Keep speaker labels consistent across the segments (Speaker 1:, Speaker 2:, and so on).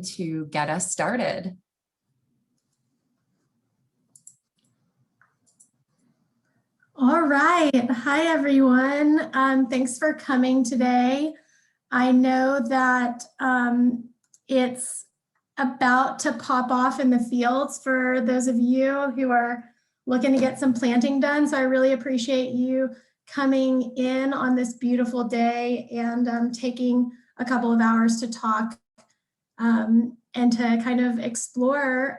Speaker 1: to get us started.
Speaker 2: All right. Hi, everyone. Thanks for coming today. I know that it's about to pop off in the fields for those of you who are looking to get some planting done. So I really appreciate you coming in on this beautiful day and taking a couple of hours to talk and to kind of explore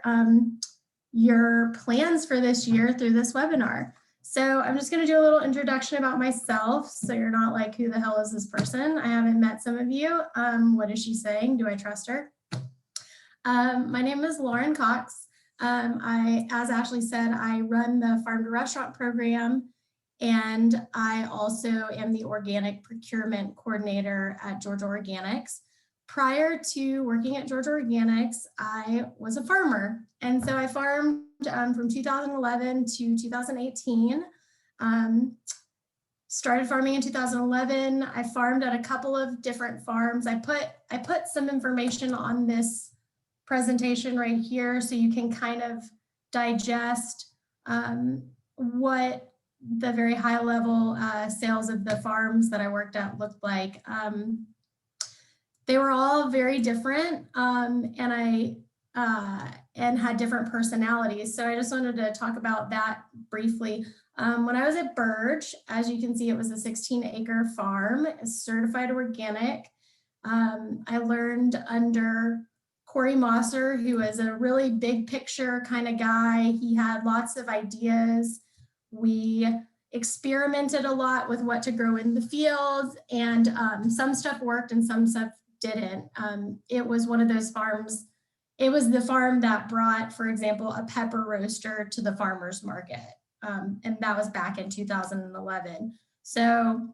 Speaker 2: your plans for this year through this webinar. So I'm just going to do a little introduction about myself, so you're not like, who the hell is this person? I haven't met some of you. What is she saying? Do I trust her? My name is Lauren Cox. As Ashley said, I run the Farm to Restaurant program, and I also am the organic procurement coordinator at Georgia Organics. Prior to working at Georgia Organics, I was a farmer. And so I farmed from 2011 to 2018. Started farming in 2011. I farmed at a couple of different farms. I put some information on this presentation right here so you can kind of digest what the very high level sales of the farms that I worked at looked like. They were all very different and had different personalities. So I just wanted to talk about that briefly. When I was at Burge, as you can see, it was a 16-acre farm, certified organic. I learned under Corey Mosser, who is a really big picture kind of guy. He had lots of ideas. We experimented a lot with what to grow in the fields, and some stuff worked and some stuff didn't. It was one of those farms. It was the farm that brought, for example, a pepper roaster to the farmer's market. And that was back in 2011. So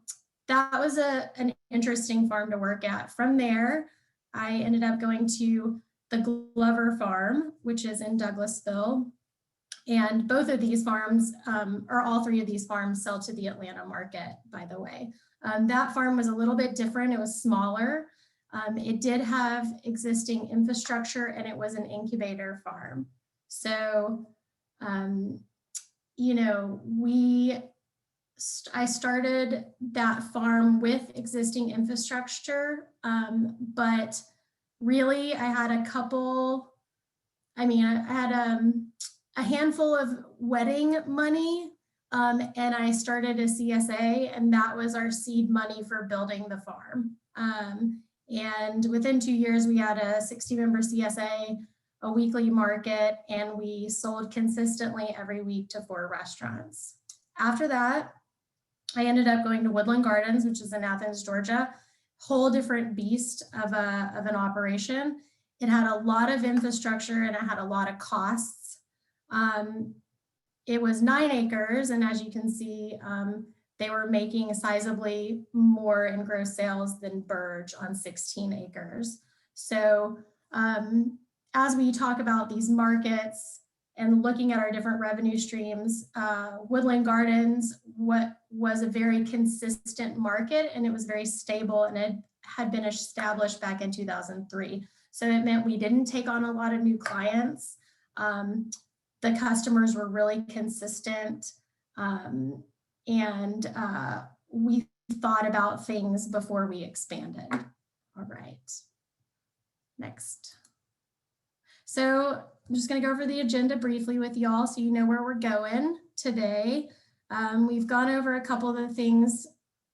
Speaker 2: that was an interesting farm to work at. From there, I ended up going to the Glover farm, which is in Douglasville. And both of these farms, or all three of these farms, sell to the Atlanta market, by the way. That farm was a little bit different. It was smaller. It did have existing infrastructure, and it was an incubator farm. So, you know, I started that farm with existing infrastructure, but really I had a couple, I had a handful of wedding money, and I started a CSA, and that was our seed money for building the farm. And within 2 years, we had a 60-member CSA, a weekly market, and we sold consistently every week to 4 restaurants. After that, I ended up going to Woodland Gardens, which is in Athens, Georgia, whole different beast of an operation. It had a lot of infrastructure and it had a lot of costs. It was 9 acres, and as you can see, they were making sizably more in gross sales than Burge on 16 acres. So as we talk about these markets and looking at our different revenue streams, Woodland Gardens was a very consistent market, and it was very stable, and it had been established back in 2003. So it meant we didn't take on a lot of new clients. The customers were really consistent. And we thought about things before we expanded. All right, next. So I'm just gonna go over the agenda briefly with y'all so you know where we're going today. We've gone over a couple of the things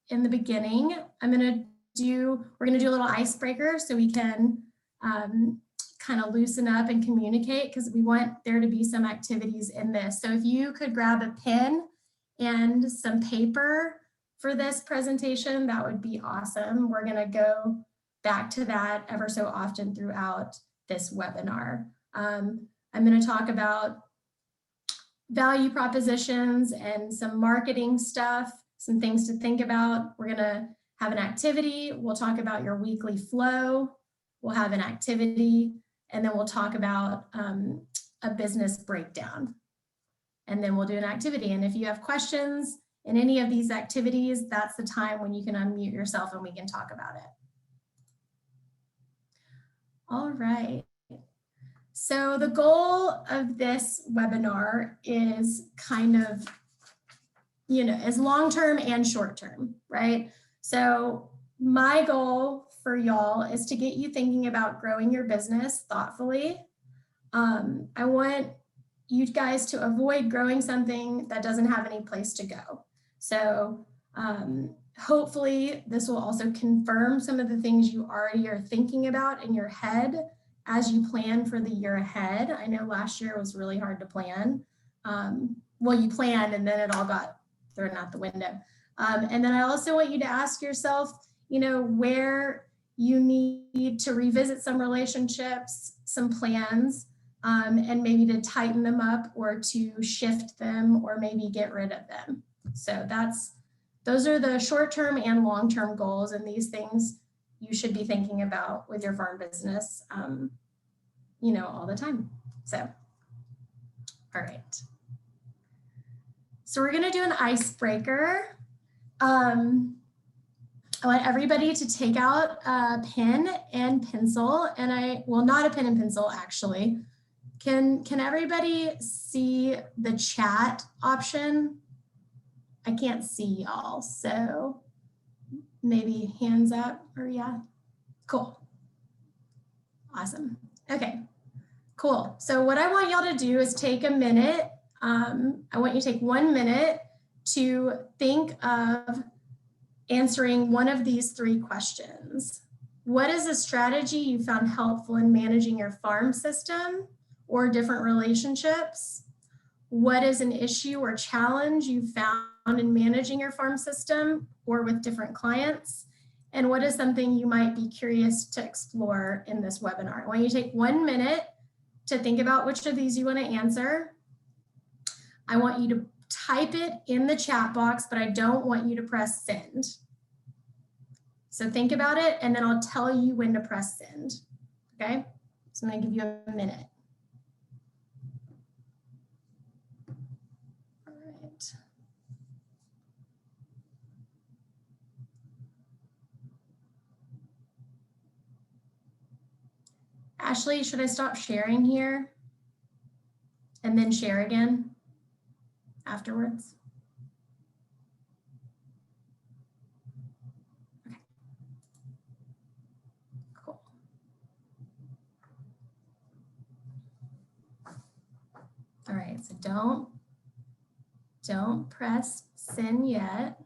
Speaker 2: in the beginning. We're gonna do a little icebreaker so we can kind of loosen up and communicate, because we want there to be some activities in this. So if you could grab a pen and some paper for this presentation, that would be awesome. We're gonna go back to that ever so often throughout this webinar. I'm gonna talk about value propositions and some marketing stuff, some things to think about. We're gonna have an activity. We'll talk about your weekly flow. We'll have an activity, and then we'll talk about a business breakdown. And then we'll do an activity. And if you have questions in any of these activities, that's the time when you can unmute yourself and we can talk about it. All right. So the goal of this webinar is kind of, is long-term and short-term, right? So my goal for y'all is to get you thinking about growing your business thoughtfully. I want you guys to avoid growing something that doesn't have any place to go. So hopefully this will also confirm some of the things you already are thinking about in your head as you plan for the year ahead. I know last year was really hard to plan. Well, you planned and then it all got thrown out the window. And then I also want you to ask yourself, where you need to revisit some relationships, some plans, and maybe to tighten them up or to shift them or maybe get rid of them. So those are the short-term and long-term goals, and these things you should be thinking about with your farm business, all the time. So, all right. So we're gonna do an icebreaker. I want everybody to take out a pen and pencil, and not a pen and pencil actually. Can everybody see the chat option? I can't see y'all, so maybe hands up or yeah. Cool. Awesome. Okay, cool. So what I want y'all to do is take a minute. I want you to take 1 minute to think of answering one of these 3 questions. What is a strategy you found helpful in managing your farm system or different relationships? What is an issue or challenge you found in managing your farm system or with different clients? And what is something you might be curious to explore in this webinar? I want you to take 1 minute to think about which of these you want to answer. I want you to type it in the chat box, but I don't want you to press send. So think about it, and then I'll tell you when to press send, okay? So I'm gonna give you a minute. All right. Ashley, should I stop sharing here and then share again afterwards? Okay. Cool. All right, so don't press send yet.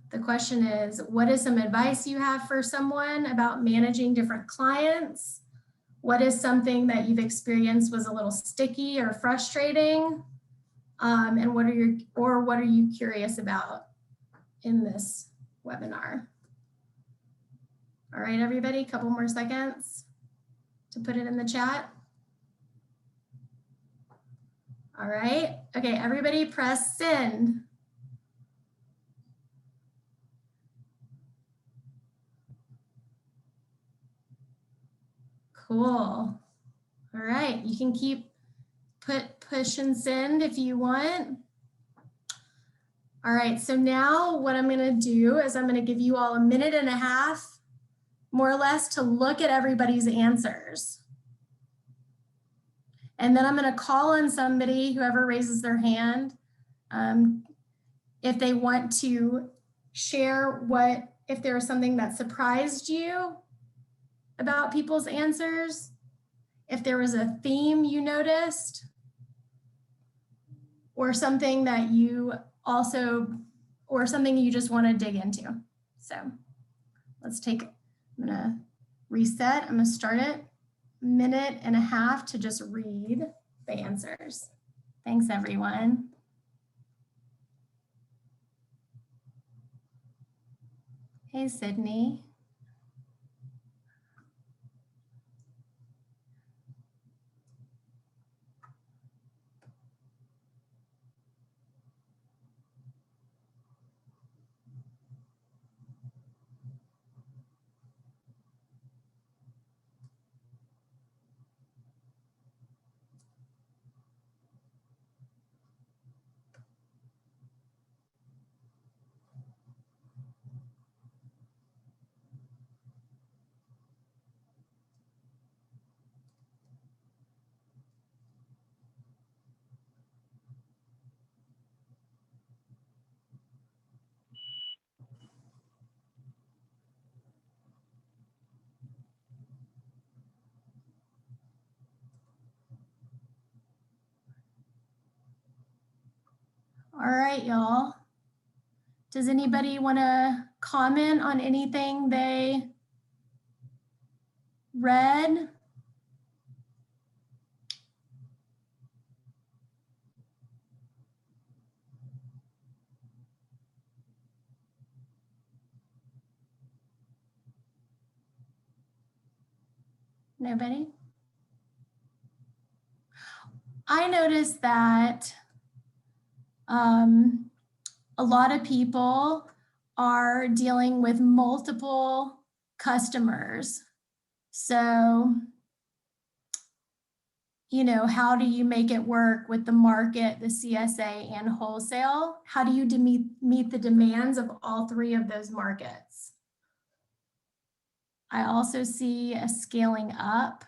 Speaker 2: The question is, what is some advice you have for someone about managing different clients? What is something that you've experienced was a little sticky or frustrating? And what are you curious about in this webinar? All right, everybody, a couple more seconds to put it in the chat. All right, okay, everybody press send. Cool. All right, you can keep push and send if you want. All right, so now what I'm gonna do is I'm gonna give you all a minute and a half, more or less, to look at everybody's answers. And then I'm gonna call on somebody, whoever raises their hand, if they want to share if there was something that surprised you about people's answers, if there was a theme you noticed, or something that you or something you just want to dig into. So I'm gonna reset, I'm gonna start it, minute and a half to just read the answers. Thanks, everyone. Hey, Sydney. All right, y'all. Does anybody want to comment on anything they read? Nobody? I noticed that a lot of people are dealing with multiple customers. So, you know, how do you make it work with the market, the CSA, and wholesale? How do you meet the demands of all three of those markets? I also see a scaling up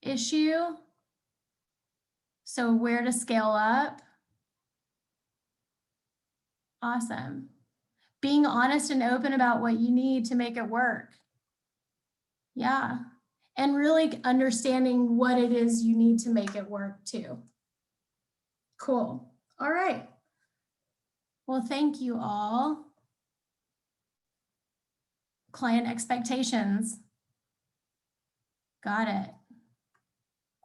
Speaker 2: issue. So where to scale up? Awesome. Being honest and open about what you need to make it work. Yeah. And really understanding what it is you need to make it work too. Cool. All right. Well, thank you all. Client expectations. Got it.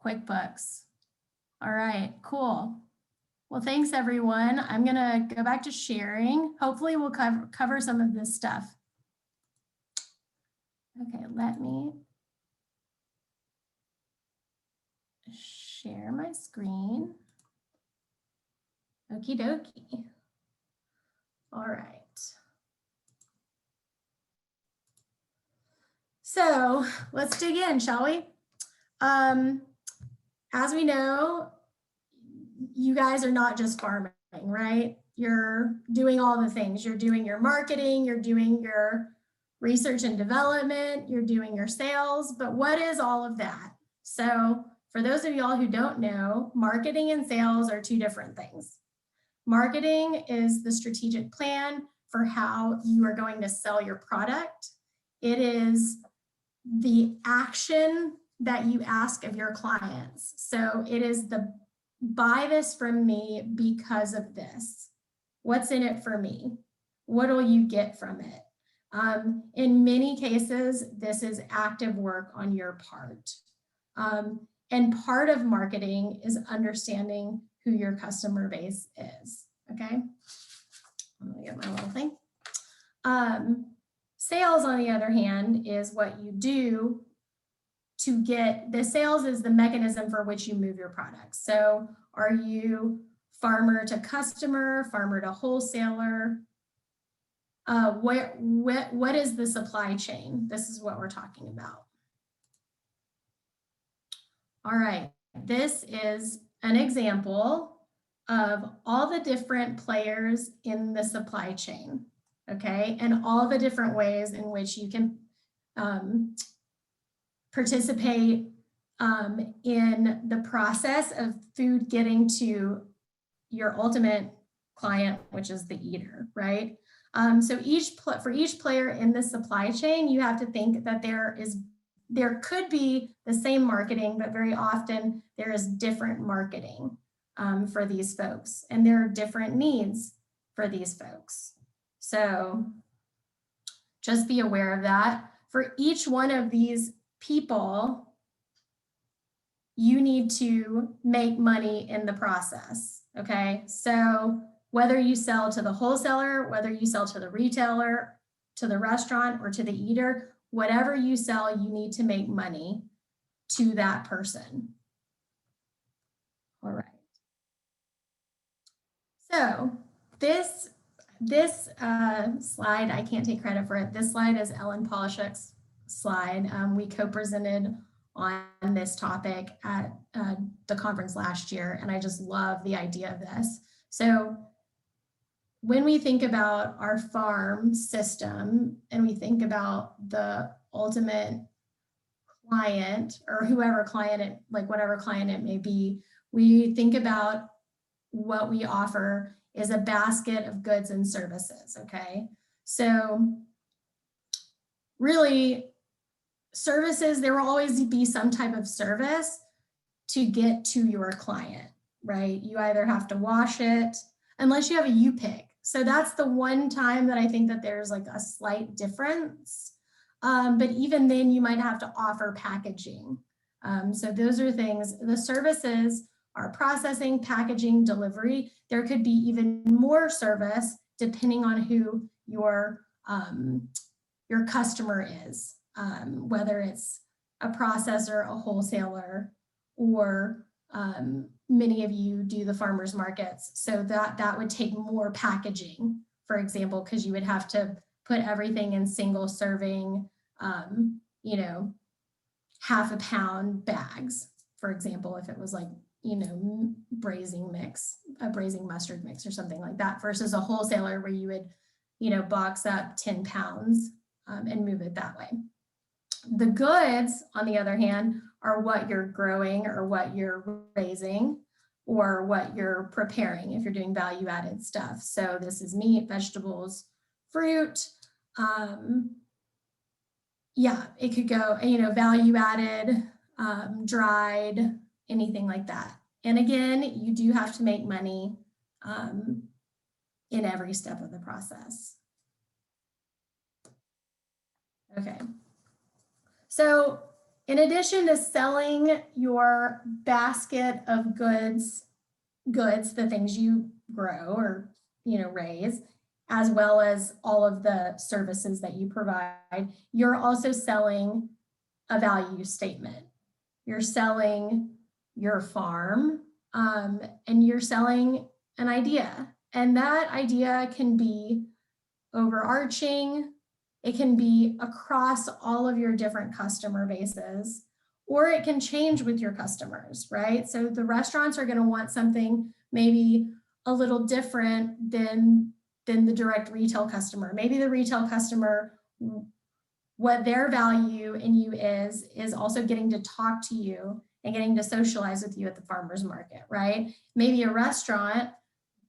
Speaker 2: QuickBooks. All right, cool. Well, thanks everyone. I'm gonna go back to sharing. Hopefully we'll cover some of this stuff. Okay, let me share my screen. Okie dokie. All right. So let's dig in, shall we? As we know, you guys are not just farming, right? You're doing all the things. You're doing your marketing, you're doing your research and development, you're doing your sales, but what is all of that? So for those of y'all who don't know, marketing and sales are two different things. Marketing is the strategic plan for how you are going to sell your product. It is the action that you ask of your clients. So it is the buy this from me because of this. What's in it for me? What will you get from it? In many cases, this is active work on your part. And part of marketing is understanding who your customer base is, okay? I'm gonna get my little thing. Sales, on the other hand, is what you do to get, the sales is the mechanism for which you move your products. So are you farmer to customer, farmer to wholesaler? What is the supply chain? This is what we're talking about. All right, this is an example of all the different players in the supply chain, okay? And all the different ways in which you can participate in the process of food getting to your ultimate client, which is the eater, right? So for each player in the supply chain, you have to think that there could be the same marketing, but very often there is different marketing for these folks, and there are different needs for these folks. So just be aware of that. For each one of these people, you need to make money in the process, okay? So whether you sell to the wholesaler, whether you sell to the retailer, to the restaurant, or to the eater, whatever you sell, you need to make money to that person. All right. So this slide, I can't take credit for it. This slide is Ellen Polishuk's slide. We co-presented on this topic at the conference last year, and I just love the idea of this. So when we think about our farm system and we think about the ultimate client, or whoever client it, like whatever client it may be, we think about what we offer is a basket of goods and services, okay? So really, services, there will always be some type of service to get to your client. right? You either have to wash it, unless you have a U-pick. So that's the one time that I think that there's like a slight difference. But even then you might have to offer packaging. So those are things, the services are processing, packaging, delivery. There could be even more service depending on who your customer is, whether it's a processor, a wholesaler, or many of you do the farmers markets. So that would take more packaging, for example, because you would have to put everything in single serving, you know, half a pound bags, for example, if it was like, you know, braising mustard mix or something like that, versus a wholesaler where you would, you know, box up 10 pounds and move it that way. The goods, on the other hand, are what you're growing or what you're raising or what you're preparing if you're doing value added stuff. So this is meat, vegetables, fruit. Yeah, it could go, you know, value added, dried, anything like that. And again, you do have to make money in every step of the process. Okay. So in addition to selling your basket of goods, the things you grow or, you know, raise, as well as all of the services that you provide, you're also selling a value statement. You're selling your farm, and you're selling an idea. And that idea can be overarching. It can be across all of your different customer bases, or it can change with your customers, right? So the restaurants are going to want something maybe a little different than the direct retail customer. Maybe the retail customer, what their value in you is also getting to talk to you and getting to socialize with you at the farmer's market, right? Maybe a restaurant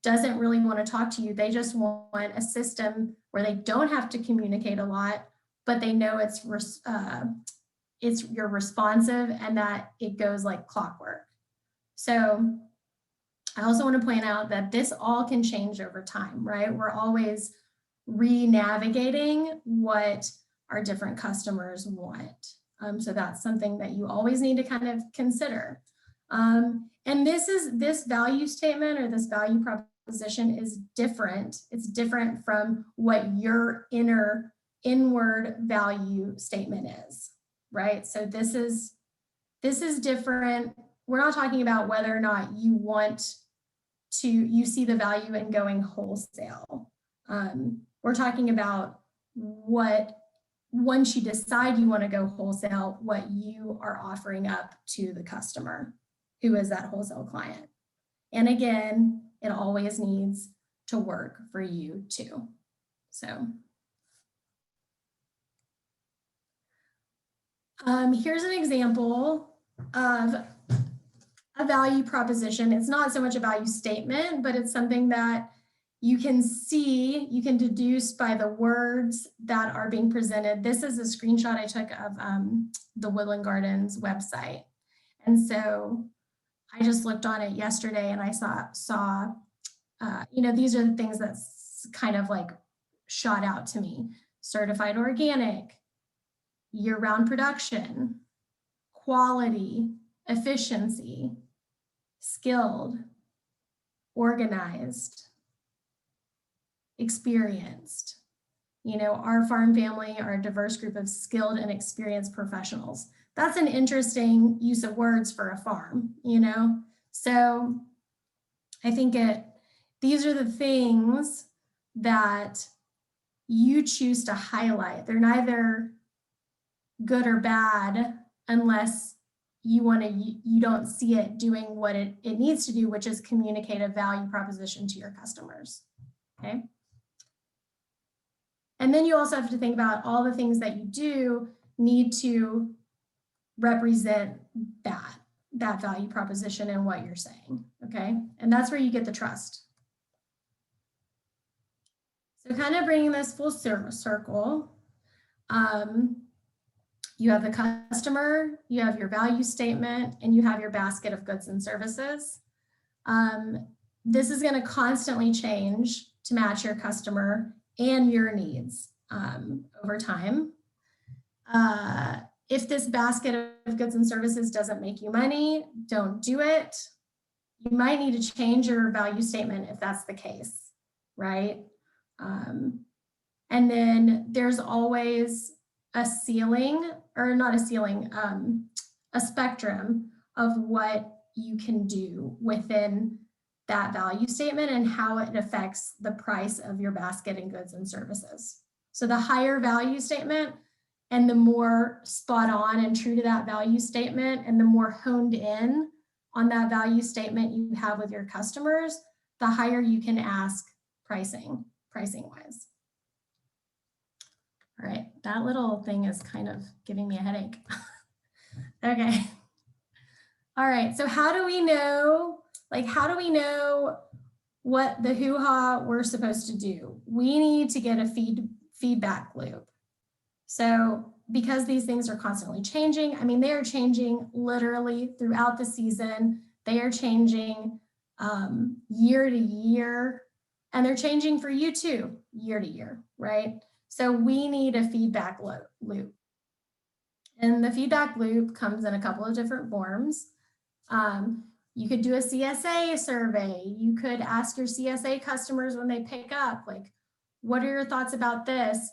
Speaker 2: doesn't really want to talk to you. They just want a system where they don't have to communicate a lot, but they know you're responsive and that it goes like clockwork. So I also want to point out that this all can change over time, right? We're always re-navigating what our different customers want. So that's something that you always need to kind of consider. And this value statement or this value proposition is different. It's different from what your inward value statement is, right? So this is different. We're not talking about whether or not you see the value in going wholesale. We're talking about what, once you decide you want to go wholesale, what you are offering up to the customer, who is that wholesale client. And again, it always needs to work for you too. So here's an example of a value proposition. It's not so much a value statement, but it's something that you can see, you can deduce by the words that are being presented. This is a screenshot I took of the Woodland Gardens website. And so I just looked on it yesterday and I saw you know, these are the things that kind of like shot out to me. Certified organic, year-round production, quality, efficiency, skilled, organized, experienced. You know, our farm family are a diverse group of skilled and experienced professionals. That's an interesting use of words for a farm, you know? So I think these are the things that you choose to highlight. They're neither good or bad unless you don't see it doing what it needs to do, which is communicate a value proposition to your customers, okay? And then you also have to think about all the things that you do need to represent that value proposition and what you're saying, okay? And that's where you get the trust. So kind of bringing this full circle, you have the customer, you have your value statement, and you have your basket of goods and services. This is going to constantly change to match your customer and your needs over time. If this basket of goods and services doesn't make you money, don't do it. You might need to change your value statement if that's the case, right? And then there's always a ceiling, or not a ceiling, a spectrum of what you can do within that value statement and how it affects the price of your basket and goods and services. So the higher value statement and the more spot on and true to that value statement and the more honed in on that value statement you have with your customers, the higher you can ask pricing wise. All right, that little thing is kind of giving me a headache. Okay. All right, so how do we know, what the hoo-ha we're supposed to do? We need to get a feedback loop. So because these things are constantly changing, I mean, they are changing literally throughout the season. They are changing year to year, and they're changing for you too, year to year, right? So we need a feedback loop. And the feedback loop comes in a couple of different forms. You could do a CSA survey. You could ask your CSA customers when they pick up, like, what are your thoughts about this?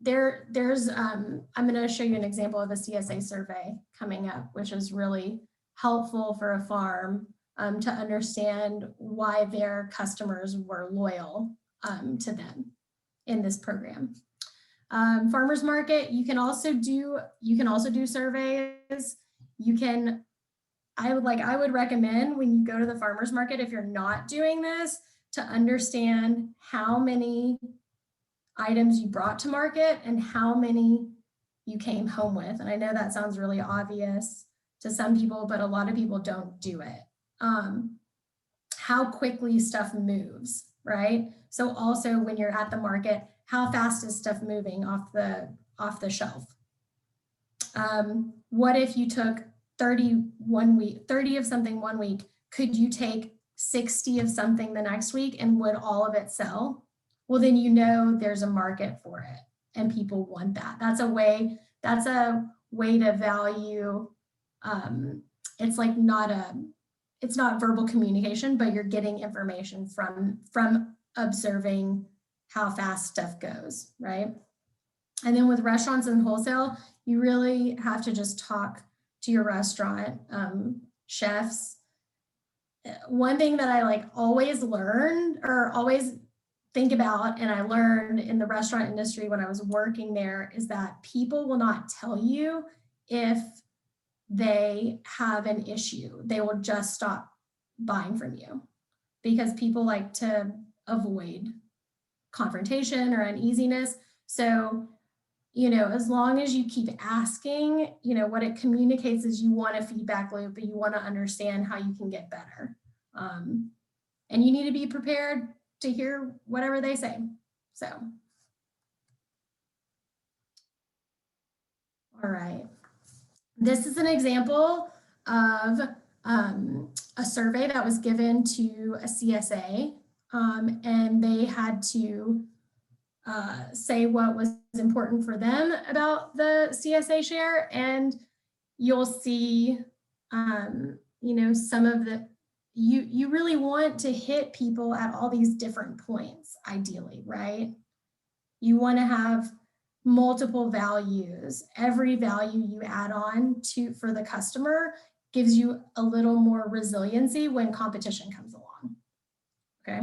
Speaker 2: I'm going to show you an example of a CSA survey coming up, which is really helpful for a farm to understand why their customers were loyal to them in this program. Farmers market, you can also do surveys. I would recommend when you go to the farmers market, if you're not doing this, to understand how many items you brought to market and how many you came home with. And I know that sounds really obvious to some people, but a lot of people don't do it. How quickly stuff moves, right? So also when you're at the market, how fast is stuff moving off the shelf? What if you took 30 of something one week? Could you take 60 of something the next week, and would all of it sell? Well, then you know there's a market for it and people want that. That's a way to value. It's like it's not verbal communication, but you're getting information from observing how fast stuff goes, right? And then with restaurants and wholesale, you really have to just talk to your restaurant chefs. One thing that I always learned or always think about, and I learned in the restaurant industry when I was working there, is that people will not tell you if they have an issue. They will just stop buying from you because people like to avoid confrontation or uneasiness. So, as long as you keep asking, what it communicates is you want a feedback loop and you want to understand how you can get better. And you need to be prepared to hear whatever they say. So, all right. This is an example of a survey that was given to a CSA, and they had to say what was important for them about the CSA share, and you'll see, some of the, you really want to hit people at all these different points, ideally, right? You want to have multiple values. Every value you add on for the customer gives you a little more resiliency when competition comes along, okay?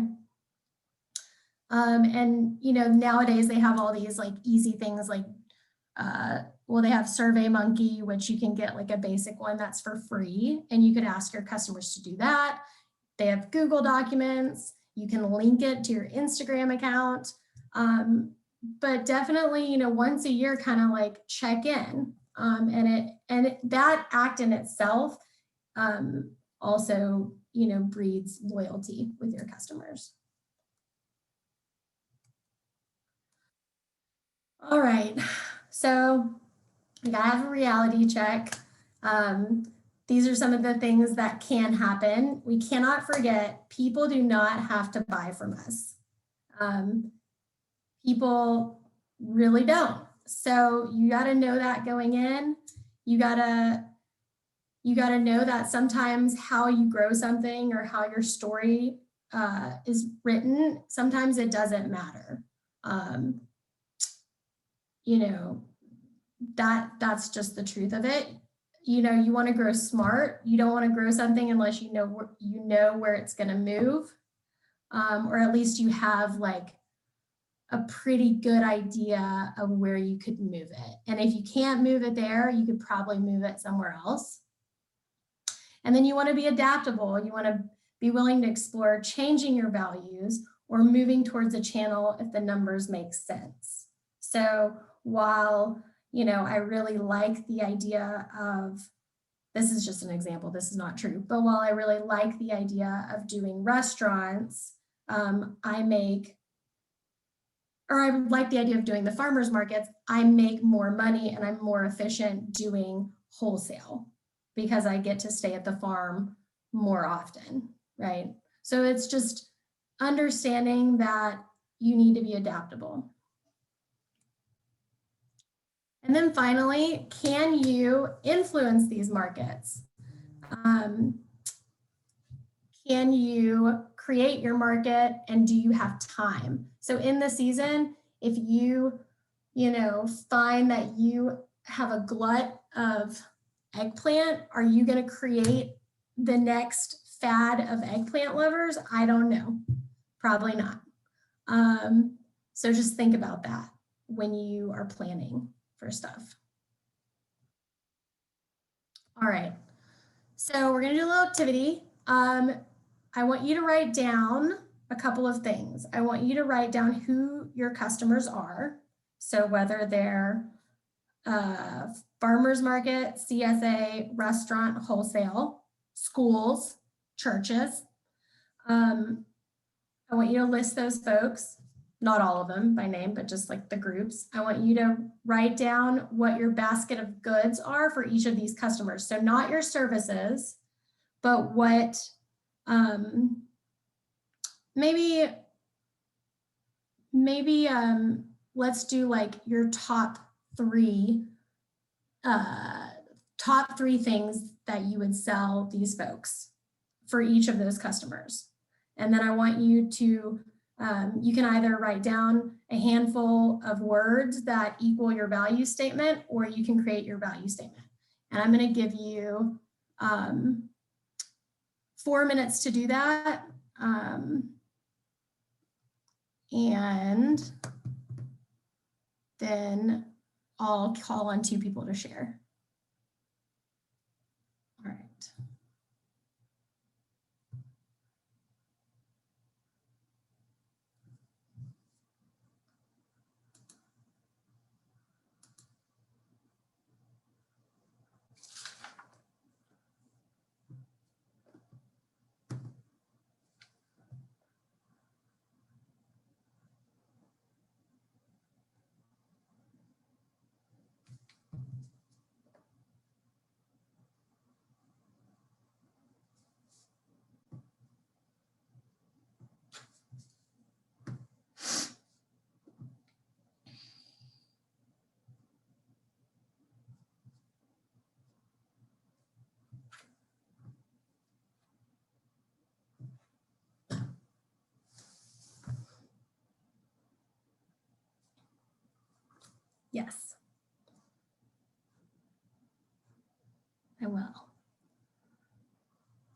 Speaker 2: And nowadays they have all these easy things they have SurveyMonkey, which you can get a basic one that's for free, and you could ask your customers to do that. They have Google Documents. You can link it to your Instagram account. But definitely, once a year, kind of check in. That act in itself also, breeds loyalty with your customers. All right, so I gotta have a reality check. these are some of the things that can happen. We cannot forget, people do not have to buy from us. People really don't. So you got to know that going in. You got to know that sometimes how you grow something or how your story is written, sometimes it doesn't matter. You know, that's just the truth of it. You know, you want to grow smart. You don't want to grow something unless you know where it's going to move, or at least you have like a pretty good idea of where you could move it. And if you can't move it there, you could probably move it somewhere else. And then you want to be adaptable. You want to be willing to explore changing your values or moving towards a channel if the numbers make sense. So while, you know, I really like the idea of, this is just an example, this is not true, but while I really like the idea of doing restaurants, I like the idea of doing the farmers markets, I make more money and I'm more efficient doing wholesale because I get to stay at the farm more often, right? So it's just understanding that you need to be adaptable. And then finally, can you influence these markets? Can you create your market and do you have time? So in the season, if you find that you have a glut of eggplant, are you going to create the next fad of eggplant lovers? I don't know. Probably not. So just think about that when you are planning for stuff. All right. So we're going to do a little activity. I want you to write down a couple of things. I want you to write down who your customers are. So whether they're farmers market, CSA, restaurant, wholesale, schools, churches. I want you to list those folks, not all of them by name, but just like the groups. I want you to write down what your basket of goods are for each of these customers. So not your services, but what maybe let's do like your top three things that you would sell these folks for each of those customers. And then I want you to, you can either write down a handful of words that equal your value statement, or you can create your value statement. And I'm going to give you 4 minutes to do that. And then I'll call on 2 people to share. All right. Yes, I will.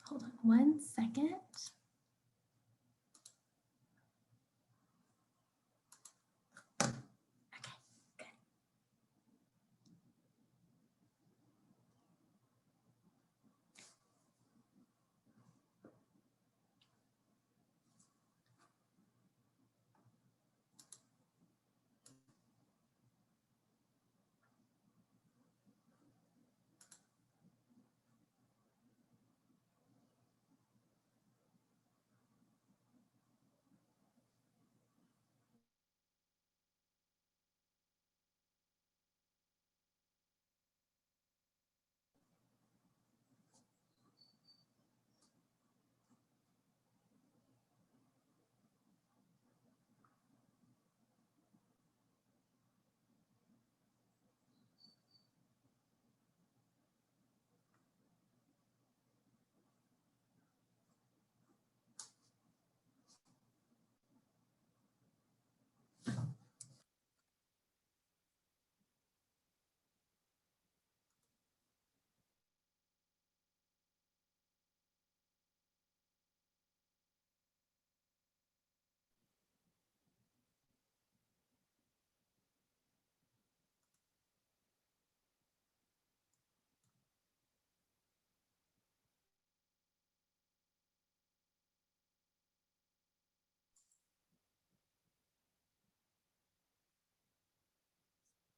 Speaker 2: Hold on 1 second. Okay, good.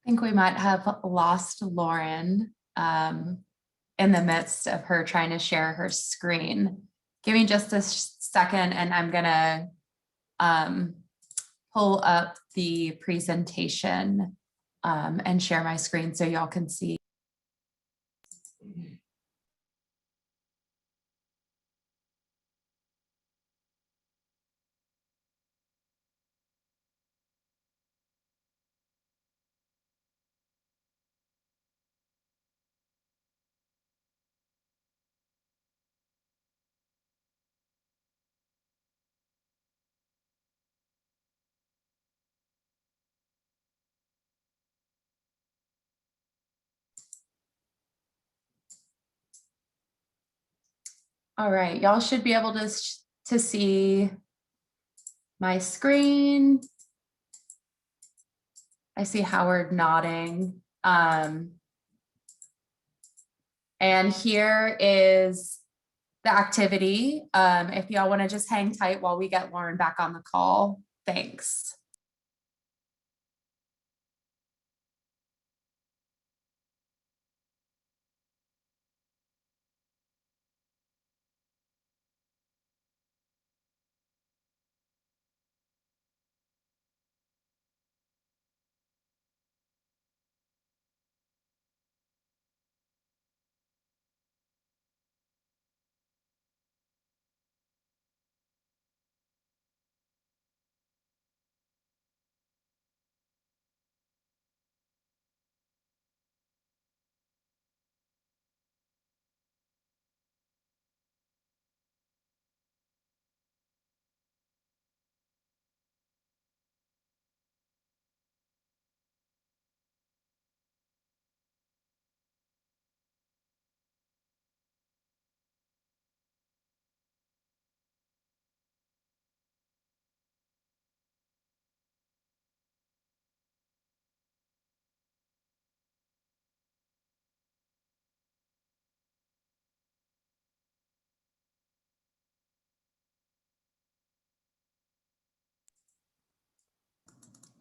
Speaker 1: think we might have lost Lauren in the midst of her trying to share her screen. Give me just a second and I'm gonna pull up the presentation and share my screen so y'all can see. All right, y'all should be able to see my screen. I see Howard nodding. And here is the activity. If y'all want to just hang tight while we get Lauren back on the call. Thanks.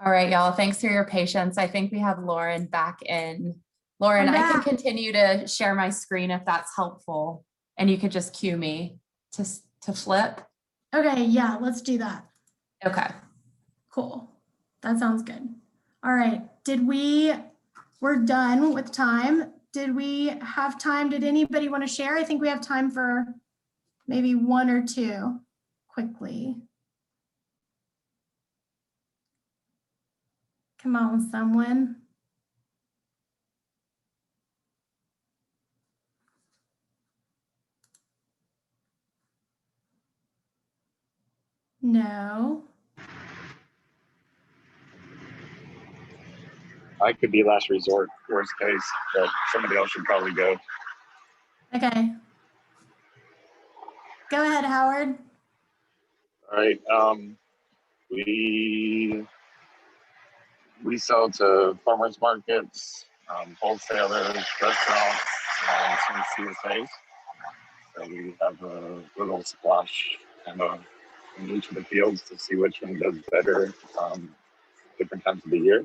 Speaker 1: All right, y'all, thanks for your patience. I think we have Lauren back in. Lauren, I can continue to share my screen if that's helpful. And you could just cue me to flip.
Speaker 2: Okay, yeah, let's do that.
Speaker 1: Okay.
Speaker 2: Cool. That sounds good. All right, we're done with time. Did we have time? Did anybody want to share? I think we have time for maybe one or two quickly. Come on, someone. No.
Speaker 3: I could be last resort, worst case, but somebody else should probably go.
Speaker 2: Okay. Go ahead, Howard.
Speaker 3: All right. We sell to farmers markets, wholesalers, restaurants, and some CSAs. So we have a little splash kind of in each of the fields to see which one does better different times of the year.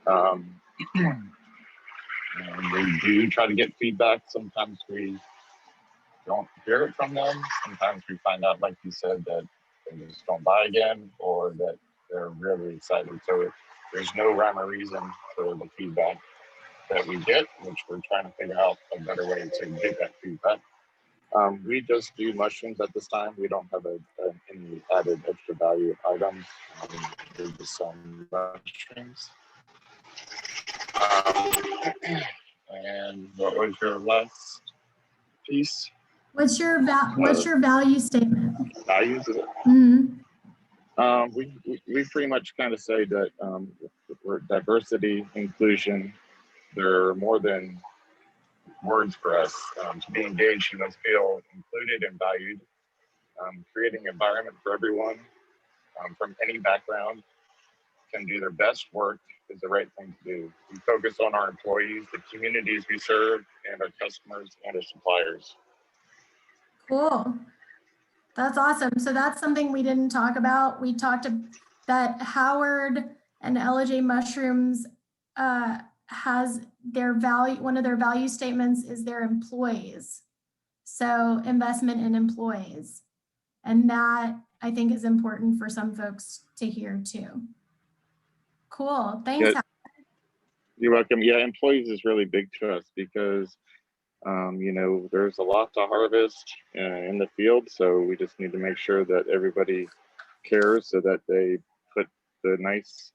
Speaker 3: And we do try to get feedback. Sometimes we don't hear it from them. Sometimes we find out, like you said, that they just don't buy again or that they're really excited. So there's no rhyme or reason for the feedback that we get, which we're trying to figure out a better way to get that feedback. We just do mushrooms at this time. We don't have any added extra value items. We're just selling mushrooms. And what was your last piece?
Speaker 2: What's your value statement?
Speaker 3: Values.
Speaker 2: Mm-hmm.
Speaker 3: We pretty much kind of say that we're diversity, inclusion. They're more than words for us. To be engaged, you must feel included and valued. Creating an environment for everyone from any background can do their best work is the right thing to do. We focus on our employees, the communities we serve, and our customers and our suppliers.
Speaker 2: Cool. That's awesome. So that's something we didn't talk about. We talked that Howard and LJ Mushrooms has their value, one of their value statements is their employees. So investment in employees. And that I think is important for some folks to hear too. Cool, thanks.
Speaker 3: Yeah, you're welcome. Yeah, employees is really big to us because, you know, there's a lot to harvest in the field. So we just need to make sure that everybody cares so that they put the nice,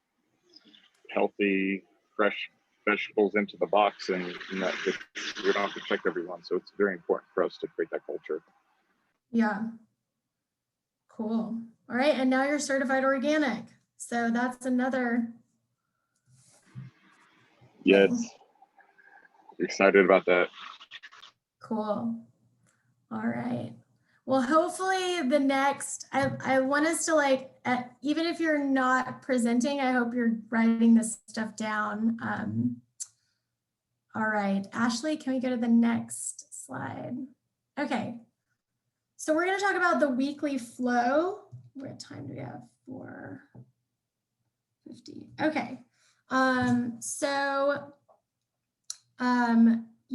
Speaker 3: healthy, fresh vegetables into the box, and that we don't have to check everyone. So it's very important for us to create that culture.
Speaker 2: Yeah. Cool. All right. And now you're certified organic. So that's another.
Speaker 3: Yes.
Speaker 2: thing.
Speaker 3: Excited about that.
Speaker 2: Cool. All right. Well, hopefully the next, I want us to like, even if you're not presenting, I hope you're writing this stuff down. All right, Ashley, can we go to the next slide? Okay. So we're going to talk about the weekly flow. What time do we have? 4:50. Okay.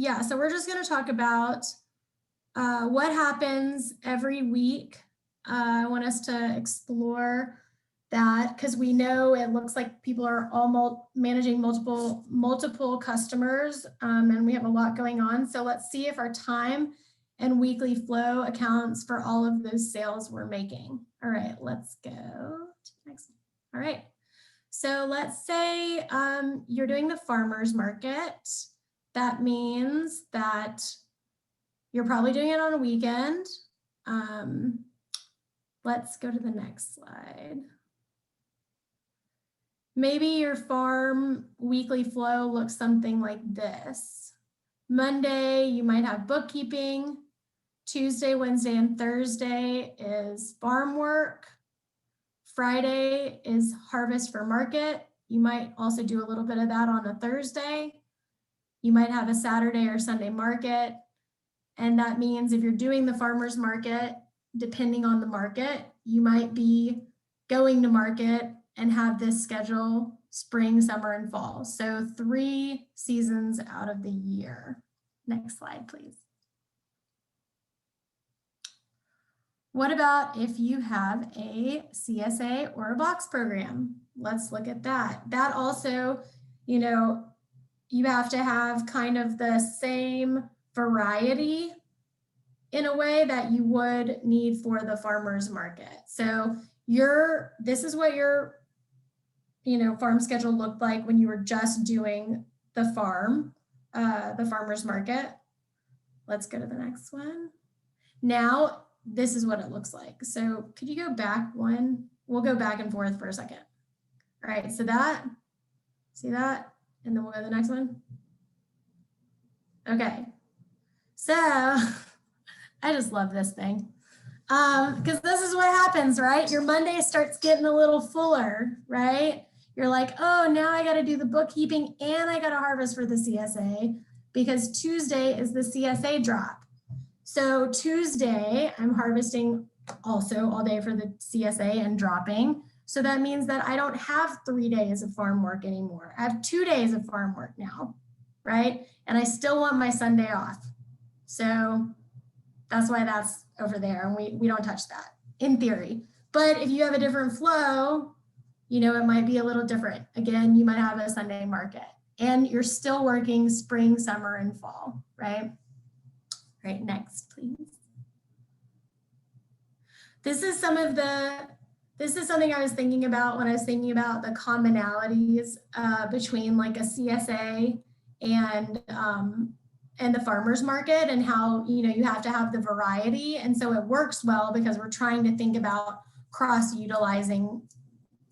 Speaker 2: Yeah, so we're just going to talk about what happens every week. I want us to explore that because we know it looks like people are all managing multiple customers, and we have a lot going on. So let's see if our time and weekly flow accounts for all of those sales we're making. All right, let's go to the next one. All right, so let's say you're doing the farmer's market. That means that you're probably doing it on a weekend. Let's go to the next slide. Maybe your farm weekly flow looks something like this. Monday, you might have bookkeeping. Tuesday, Wednesday, and Thursday is farm work. Friday is harvest for market. You might also do a little bit of that on a Thursday. You might have a Saturday or Sunday market. And that means if you're doing the farmer's market, depending on the market, you might be going to market and have this schedule spring, summer, and fall. So 3 seasons out of the year. Next slide, please. What about if you have a CSA or a box program? Let's look at that. That also, you know, you have to have kind of the same variety in a way that you would need for the farmer's market. So this is what your farm schedule looked like when you were just doing the farmer's market. Let's go to the next one. Now, this is what it looks like. So could you go back one? We'll go back and forth for a second. All right, so see that? And then we'll go to the next one. Okay, so I just love this thing because this is what happens, right? Your Monday starts getting a little fuller, right? You're like, oh, now I got to do the bookkeeping and I got to harvest for the CSA because Tuesday is the CSA drop. So Tuesday, I'm harvesting also all day for the CSA and dropping. So that means that I don't have 3 days of farm work anymore. I have 2 days of farm work now, right? And I still want my Sunday off. So that's why that's over there. And we don't touch that in theory. But if you have a different flow, you know, it might be a little different. Again, you might have a Sunday market and you're still working spring, summer, and fall, right? Right, next, please. This is something I was thinking about when I was thinking about the commonalities between like a CSA and the farmer's market and how, you know, you have to have the variety. And so it works well because we're trying to think about cross-utilizing,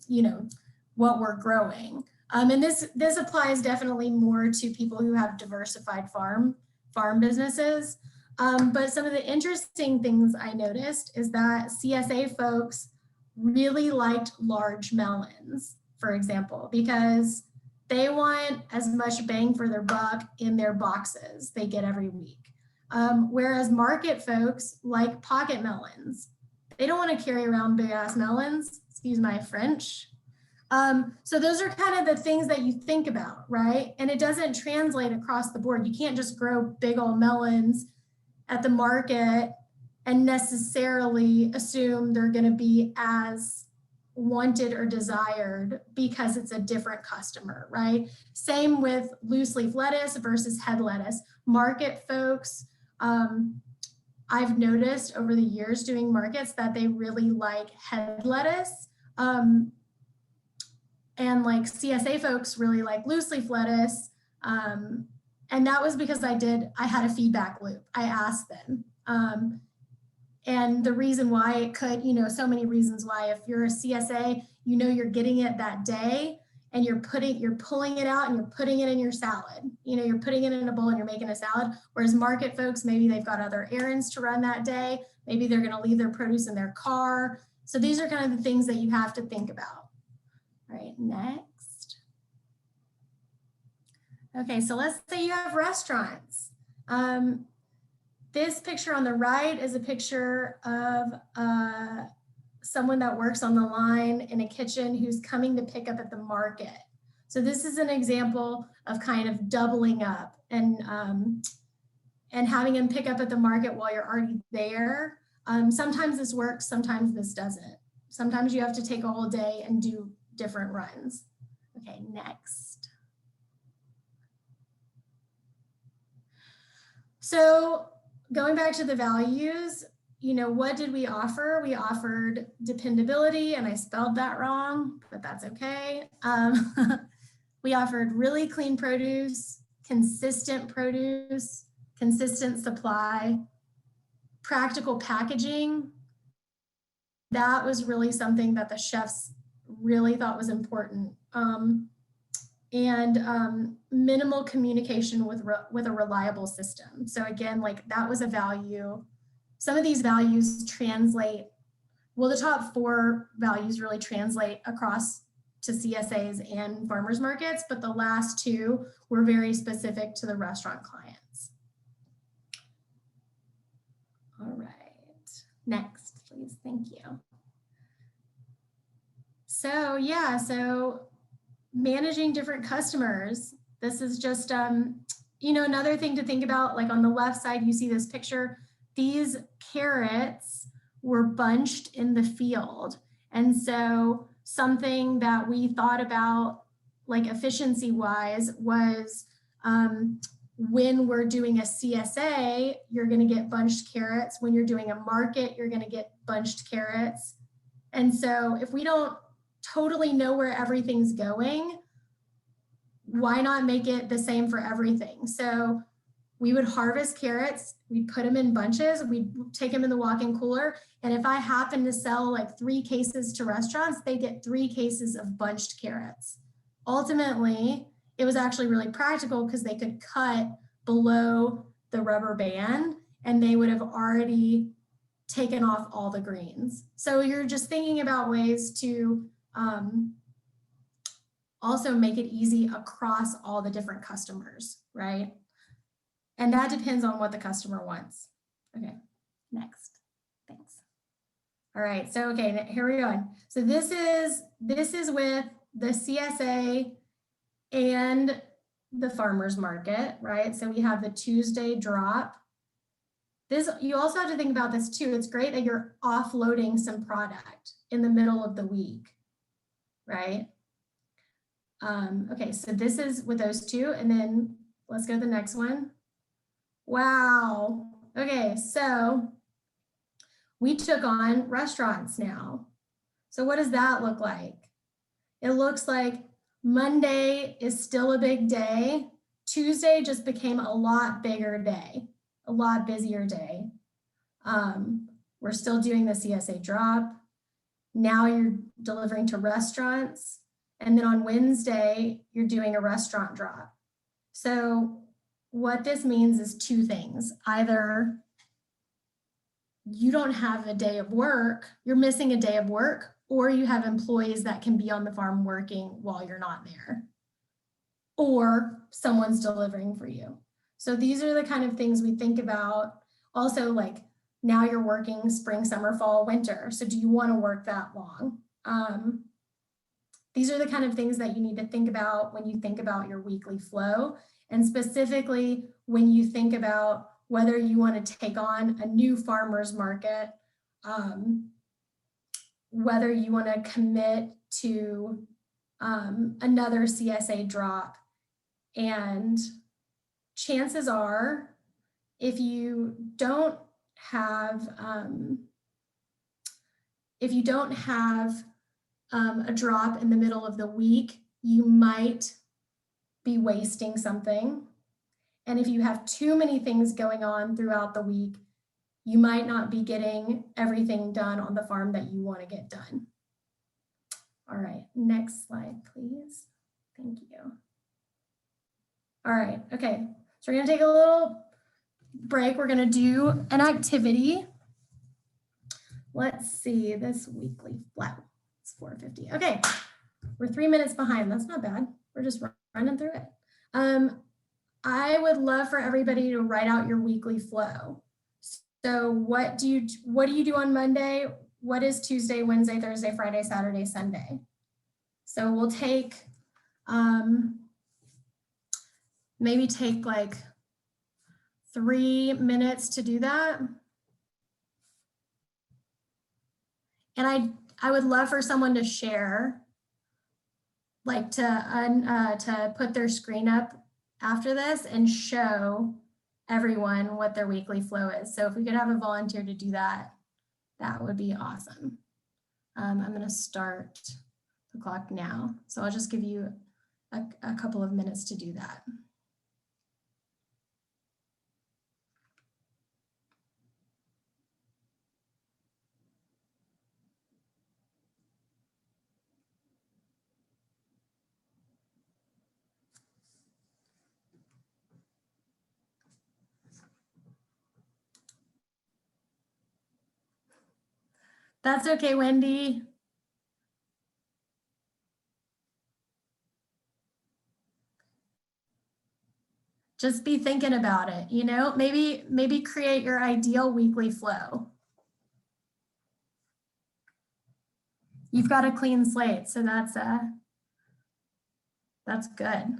Speaker 2: you know, what we're growing. And this applies definitely more to people who have diversified farm businesses. But some of the interesting things I noticed is that CSA folks really liked large melons, for example, because they want as much bang for their buck in their boxes they get every week. Whereas market folks like pocket melons. They don't want to carry around big ass melons, excuse my French. So those are kind of the things that you think about, right? And it doesn't translate across the board. You can't just grow big old melons at the market and necessarily assume they're going to be as wanted or desired because it's a different customer, right? Same with loose leaf lettuce versus head lettuce. Market folks, I've noticed over the years doing markets that they really like head lettuce. And like CSA folks really like loose leaf lettuce. And that was because I had a feedback loop. I asked them. And the reason why it could, so many reasons why, if you're a CSA, you're getting it that day and you're pulling it out and you're putting it in your salad. You're putting it in a bowl and you're making a salad. Whereas market folks, maybe they've got other errands to run that day. Maybe they're going to leave their produce in their car. So these are kind of the things that you have to think about. All right, next. Okay, so let's say you have restaurants. This picture on the right is a picture of someone that works on the line in a kitchen who's coming to pick up at the market. So this is an example of kind of doubling up and having them pick up at the market while you're already there. Sometimes this works, sometimes this doesn't. Sometimes you have to take a whole day and do different runs. Okay, next. So going back to the values, what did we offer? We offered dependability, and I spelled that wrong, but that's okay. We offered really clean produce, consistent supply, practical packaging. That was really something that the chefs really thought was important. And minimal communication with a reliable system. So again, like that was a value. Some of these values translate, well, the top 4 values really translate across to CSAs and farmers markets, but the last 2 were very specific to the restaurant clients. All right, next, please, thank you. So yeah, so managing different customers. This is just, another thing to think about, like on the left side, you see this picture, these carrots were bunched in the field. And so something that we thought about like efficiency wise was when we're doing a CSA, you're going to get bunched carrots. When you're doing a market, you're going to get bunched carrots. And so if we don't totally know where everything's going, why not make it the same for everything? So we would harvest carrots, we'd put them in bunches, we'd take them in the walk-in cooler, and if I happen to sell like 3 cases to restaurants, they get 3 cases of bunched carrots. Ultimately, it was actually really practical because they could cut below the rubber band and they would have already taken off all the greens. So you're just thinking about ways to also make it easy across all the different customers, right? And that depends on what the customer wants. Okay, next, thanks. All right, so okay, here we go. So this is with the CSA and the farmer's market, right? So we have the Tuesday drop. This, you also have to think about this too. It's great that you're offloading some product in the middle of the week, right? Okay, so this is with those 2, and then let's go to the next one. Wow. Okay, so we took on restaurants now. So what does that look like? It looks like Monday is still a big day. Tuesday just became a lot bigger day, a lot busier day. We're still doing the CSA drop. Now you're delivering to restaurants. And then on Wednesday, you're doing a restaurant drop. So what this means is 2 things. Either you don't have a day of work, you're missing a day of work, or you have employees that can be on the farm working while you're not there, or someone's delivering for you. So these are the kind of things we think about. Also, like now you're working spring, summer, fall, winter. So do you want to work that long? these are the kind of things that you need to think about when you think about your weekly flow, and specifically when you think about whether you want to take on a new farmer's market, whether you want to commit to another CSA drop. And chances are, if you don't have a drop in the middle of the week, you might be wasting something. And if you have too many things going on throughout the week, you might not be getting everything done on the farm that you want to get done. All right, next slide, please. Thank you. All right, okay, so we're gonna take a little break. We're gonna do an activity. Let's see, this weekly flat, it's 4:50. Okay, we're 3 minutes behind. That's not bad. We're just running through it. I would love for everybody to write out your weekly flow. So what do you do on Monday? What is Tuesday, Wednesday, Thursday, Friday, Saturday, Sunday? So we'll take, maybe take like 3 minutes to do that. And I would love for someone to share, like to put their screen up after this and show everyone what their weekly flow is. So if we could have a volunteer to do that, that would be awesome. I'm gonna start the clock now. So I'll just give you a couple of minutes to do that. That's okay, Wendy. Just be thinking about it, you know, maybe create your ideal weekly flow. You've got a clean slate, so that's good.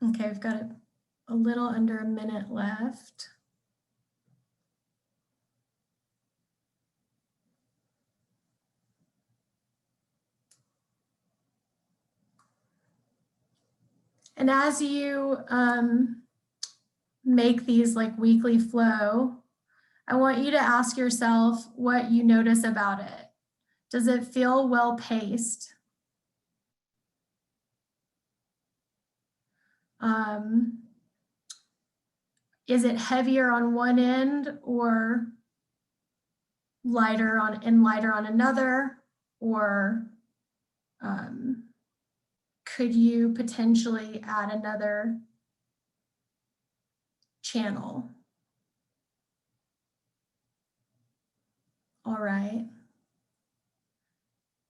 Speaker 2: Okay, we've got a little under a minute left. And as you make these like weekly flow, I want you to ask yourself what you notice about it. Does it feel well paced? Is it heavier on one end or lighter on another? Or could you potentially add another channel? All right.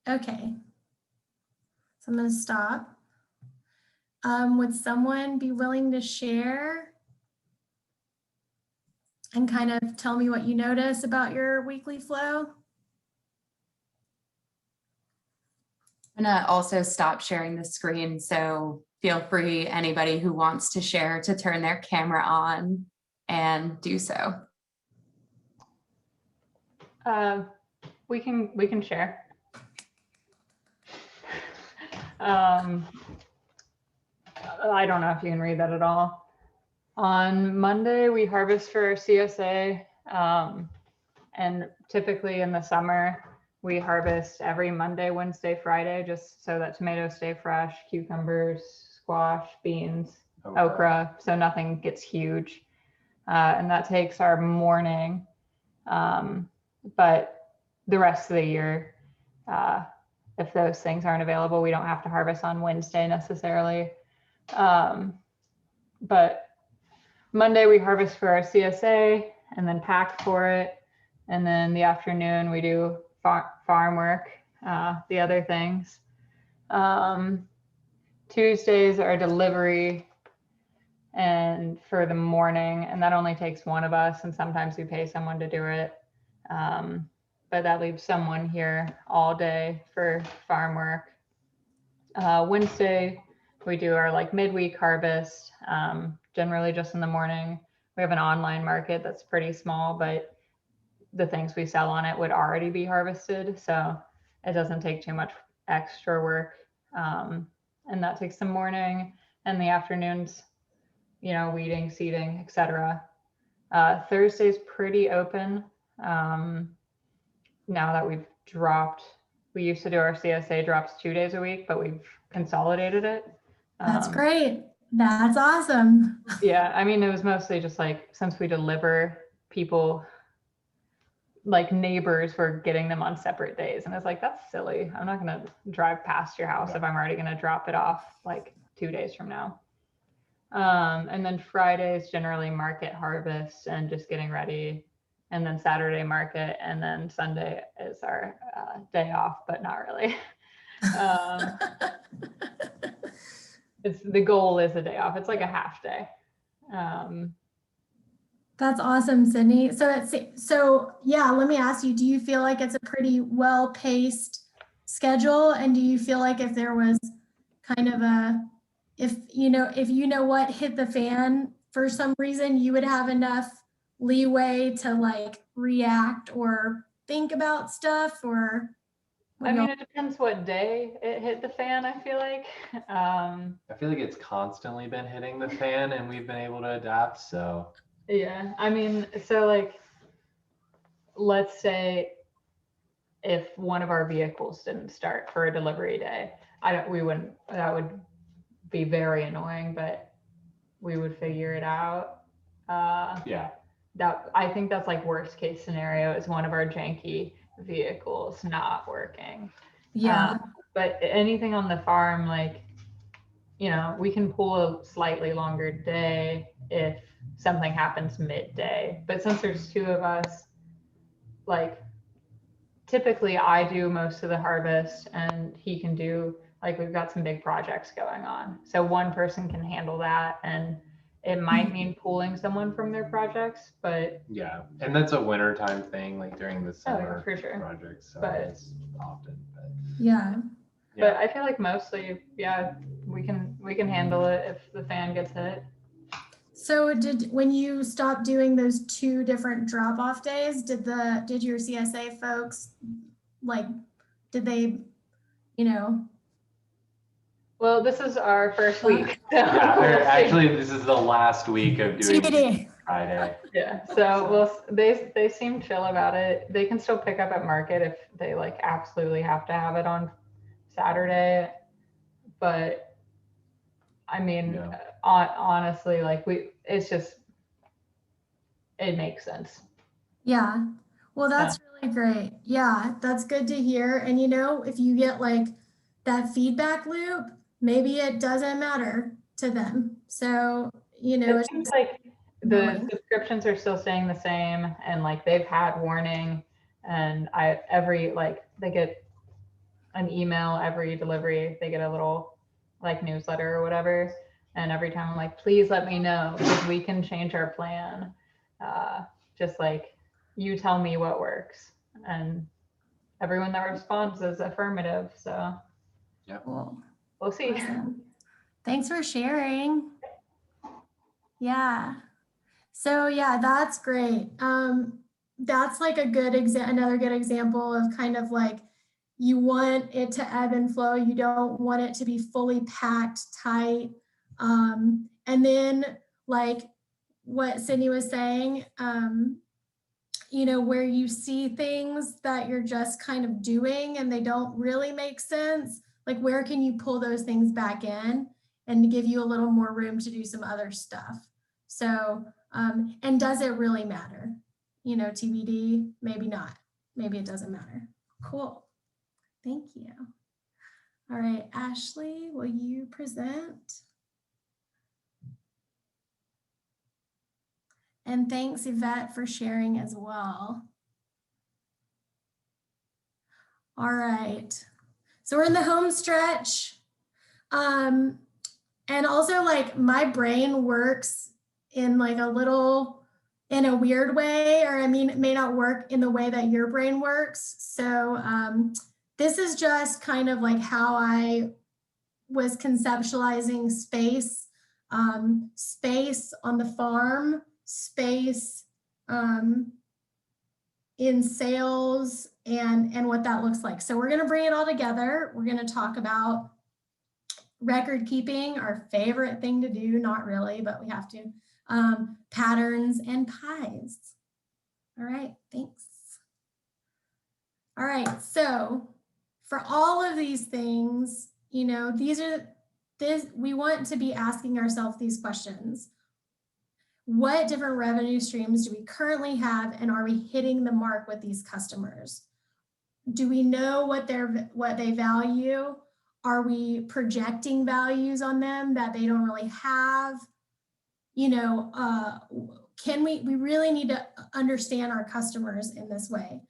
Speaker 2: Okay. So I'm going to stop. Would someone be willing to share and kind of tell me what you notice about your weekly flow?
Speaker 1: I'm gonna also stop sharing the screen, so feel free, anybody who wants to share, to turn their camera on and do so.
Speaker 4: We can share. I don't know if you can read that at all. On Monday, we harvest for our CSA, and typically in the summer, we harvest every Monday, Wednesday, Friday, just so that tomatoes stay fresh, cucumbers, squash, beans, okra, so nothing gets huge. And that takes our morning. But the rest of the year, if those things aren't available, we don't have to harvest on Wednesday necessarily. But Monday we harvest for our CSA and then pack for it. And then the afternoon we do farm work, the other things. Tuesdays are delivery and for the morning, and that only takes one of us, and sometimes we pay someone to do it. But that leaves someone here all day for farm work. Wednesday, we do our like midweek harvest, generally just in the morning. We have an online market that's pretty small, but the things we sell on it would already be harvested. So it doesn't take too much extra work. And that takes the morning, and the afternoons, you know, weeding, seeding, etc. Thursday's pretty open. Now that we've dropped, we used to do our CSA drops 2 days a week, but we've consolidated it.
Speaker 2: That's great. That's awesome.
Speaker 4: Yeah, I mean, it was mostly just like, since we deliver, people, like neighbors were getting them on separate days. And it's like, that's silly. I'm not going to drive past your house if I'm already going to drop it off like 2 days from now. And then Fridays generally market harvest and just getting ready. And then Saturday market, and then Sunday is our day off, but not really. The goal is a day off. It's like a half day.
Speaker 2: That's awesome, Sydney. So yeah, let me ask you, do you feel like it's a pretty well-paced schedule? And do you feel like if there was kind of if you know what hit the fan for some reason, you would have enough leeway to like react or think about stuff? Or
Speaker 4: I mean, it depends what day it hit the fan, I feel like.
Speaker 5: I feel like it's constantly been hitting the fan and we've been able to adapt. So
Speaker 4: yeah, I mean, so like, let's say if one of our vehicles didn't start for a delivery day, that would be very annoying, but we would figure it out.
Speaker 5: yeah.
Speaker 4: I think that's like worst case scenario is one of our janky vehicles not working.
Speaker 2: yeah.
Speaker 4: But anything on the farm, like, you know, we can pull a slightly longer day if something happens midday. But since there's two of us, like, typically I do most of the harvest and he can do, like, we've got some big projects going on. So one person can handle that, and it might mean pulling someone from their projects, but
Speaker 5: Yeah. And that's a wintertime thing, like during the summer
Speaker 4: for sure.
Speaker 5: projects. So
Speaker 4: But
Speaker 5: it's often, but
Speaker 2: Yeah.
Speaker 4: But I feel like mostly, yeah, we can handle it if the fan gets hit.
Speaker 2: So when you stopped doing those 2 different drop-off days, did your CSA folks, like, did they, you know?
Speaker 4: Well, this is our first week. So
Speaker 5: yeah,
Speaker 4: we'll see.
Speaker 5: actually this is the last week of doing
Speaker 2: TBD.
Speaker 5: Friday.
Speaker 4: Yeah, so they seem chill about it. They can still pick up at market if they like absolutely have to have it on Saturday. But I mean,
Speaker 5: Yeah.
Speaker 4: honestly, like it makes sense.
Speaker 2: Yeah. Well, that's really great. Yeah, that's good to hear. And you know, if you get like that feedback loop, maybe it doesn't matter to them. So, you know,
Speaker 4: It seems like the subscriptions are still staying the same, and like they've had warning, and they get an email every delivery. They get a little like newsletter or whatever, and every time I'm like, please let me know because we can change our plan. Just like, you tell me what works, and everyone that responds is affirmative. So
Speaker 5: yeah,
Speaker 2: cool.
Speaker 4: We'll see.
Speaker 2: Awesome. Thanks for sharing. Yeah. So yeah, that's great. That's like another good example of kind of like, you want it to ebb and flow. You don't want it to be fully packed tight. And then like what Sydney was saying, you know, where you see things that you're just kind of doing and they don't really make sense, like where can you pull those things back in and give you a little more room to do some other stuff? So, and does it really matter? You know, TBD, maybe not. maybe it doesn't matter. Cool. Thank you. All right, Ashley, will you present? And thanks, Yvette, for sharing as well. All right, so we're in the home stretch. And also, like, my brain works in like in a weird way, or I mean, it may not work in the way that your brain works. So this is just kind of like how I was conceptualizing space, space on the farm, space in sales, and what that looks like. So we're going to bring it all together. We're going to talk about record keeping, our favorite thing to do, not really, but we have to, patterns and pies. All right, thanks. All right, so for all of these things, you know, we want to be asking ourselves these questions. What different revenue streams do we currently have, and are we hitting the mark with these customers? Do we know what they value? Are we projecting values on them that they don't really have? You know, we really need to understand our customers in this way.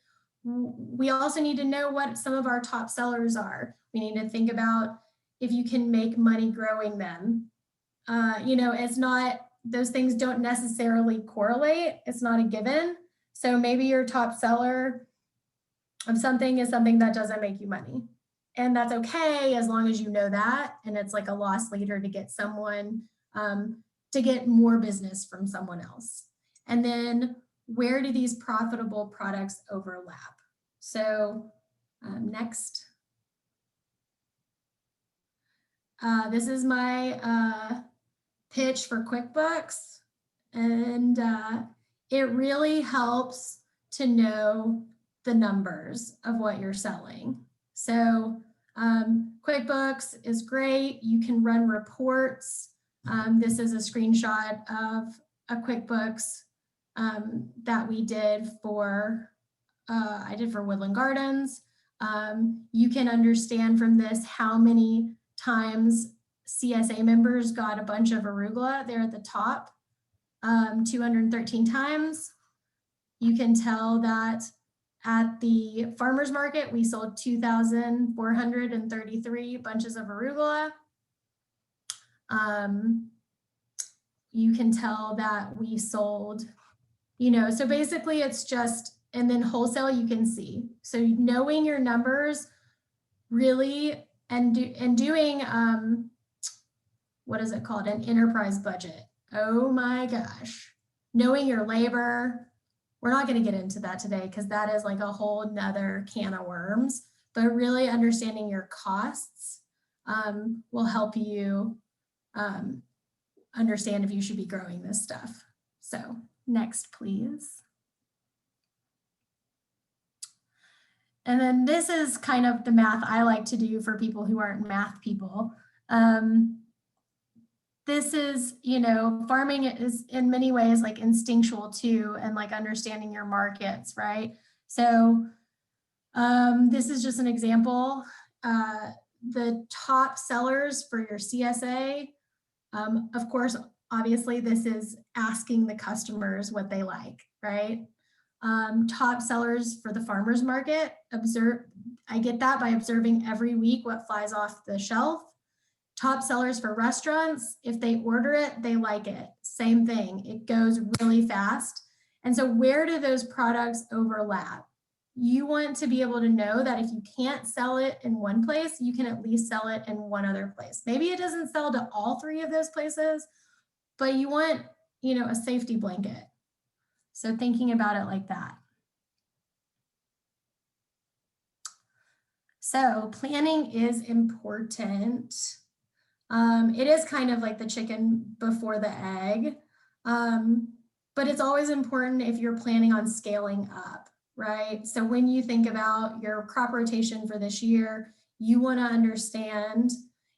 Speaker 2: We also need to know what some of our top sellers are. We need to think about if you can make money growing them. You know, it's not, those things don't necessarily correlate. It's not a given. So maybe your top seller of something is something that doesn't make you money. And that's okay, as long as you know that. And it's like a loss leader to get someone, to get more business from someone else. And then where do these profitable products overlap? So next. This is my pitch for QuickBooks. And it really helps to know the numbers of what you're selling. So QuickBooks is great. You can run reports. This is a screenshot of a QuickBooks that we did for, I did for Woodland Gardens. You can understand from this how many times CSA members got a bunch of arugula there at the top, 213 times. You can tell that at the farmer's market, we sold 2,433 bunches of arugula. You can tell that we sold, you know, so basically it's just, and then wholesale you can see. So knowing your numbers really, and doing, what is it called? An enterprise budget. Oh my gosh. Knowing your labor. We're not going to get into that today because that is like a whole nother can of worms, but really understanding your costs will help you understand if you should be growing this stuff. So next, please. And then this is kind of the math I like to do for people who aren't math people. This is, you know, farming is in many ways like instinctual too, and like understanding your markets, right? So this is just an example. The top sellers for your CSA, of course, obviously this is asking the customers what they like, right? Top sellers for the farmer's market, I get that by observing every week what flies off the shelf. Top sellers for restaurants, if they order it, they like it. Same thing, it goes really fast. And so where do those products overlap? You want to be able to know that if you can't sell it in one place, you can at least sell it in one other place. Maybe it doesn't sell to all three of those places, but you want, you know, a safety blanket. So thinking about it like that. So planning is important. It is kind of like the chicken before the egg, but it's always important if you're planning on scaling up, right? So when you think about your crop rotation for this year, you want to understand,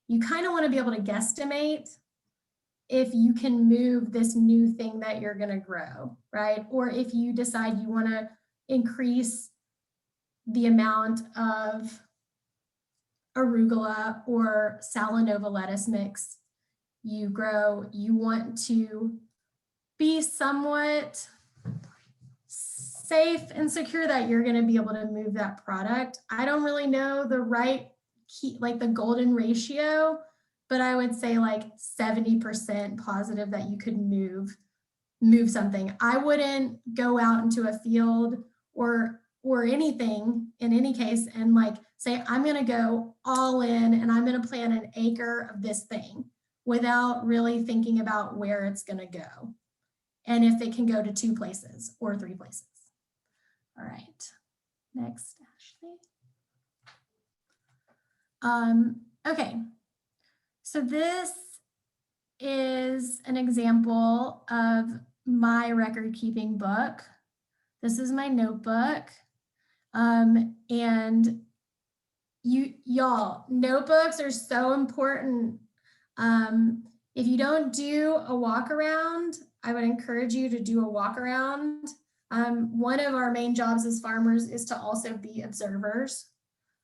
Speaker 2: you kind of want to be able to guesstimate if you can move this new thing that you're going to grow, right? Or if you decide you want to increase the amount of arugula or salanova lettuce mix you grow. You want to be somewhat safe and secure that you're going to be able to move that product. I don't really know the right key, like the golden ratio, but I would say like 70% positive that you could move something. I wouldn't go out into a field or anything in any case and like say, I'm going to go all in and I'm going to plant an acre of this thing without really thinking about where it's going to go and if it can go to 2 places or 3 places. All right, next, Ashley. Okay, so this is an example of my record keeping book. This is my notebook. And y'all, notebooks are so important. If you don't do a walk around, I would encourage you to do a walk around. One of our main jobs as farmers is to also be observers.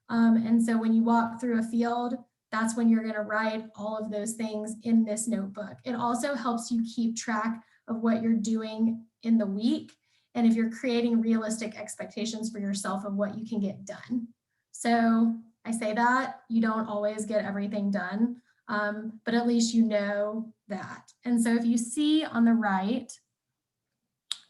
Speaker 2: And so when you walk through a field, that's when you're going to write all of those things in this notebook. It also helps you keep track of what you're doing in the week. And if you're creating realistic expectations for yourself of what you can get done. So I say that you don't always get everything done, but at least you know that. And so if you see on the right,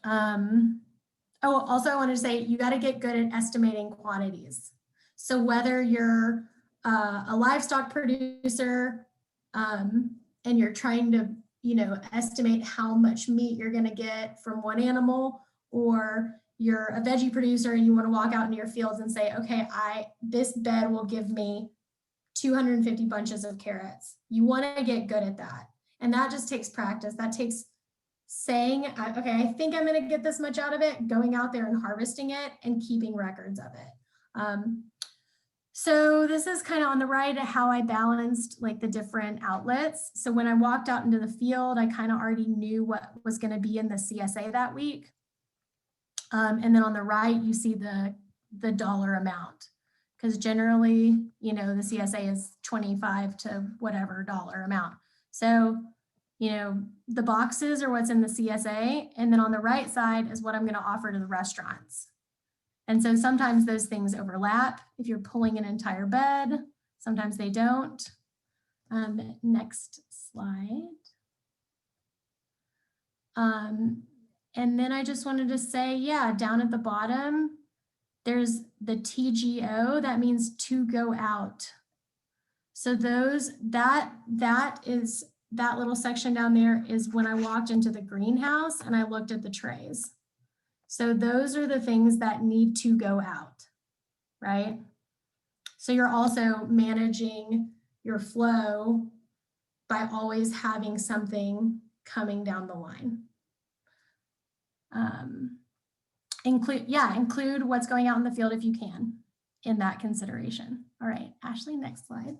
Speaker 2: also I wanted to say, you got to get good at estimating quantities. So whether you're a livestock producer and you're trying to, estimate how much meat you're going to get from one animal, or you're a veggie producer and you want to walk out into your fields and say, okay, this bed will give me 250 bunches of carrots. You want to get good at that. And that just takes practice. That takes saying, okay, I think I'm going to get this much out of it, going out there and harvesting it and keeping records of it. So this is kind of on the right how I balanced like the different outlets. So when I walked out into the field, I kind of already knew what was going to be in the CSA that week. And then on the right, you see the dollar amount, because generally, the CSA is 25 to whatever dollar amount. So, the boxes are what's in the CSA. And then on the right side is what I'm going to offer to the restaurants. And so sometimes those things overlap. If you're pulling an entire bed, sometimes they don't. Next slide. And then I just wanted to say, yeah, down at the bottom, there's the TGO, that means to go out. So that little section down there is when I walked into the greenhouse and I looked at the trays. So those are the things that need to go out, right? So you're also managing your flow by always having something coming down the line. Include what's going out in the field if you can in that consideration. All right, Ashley, next slide.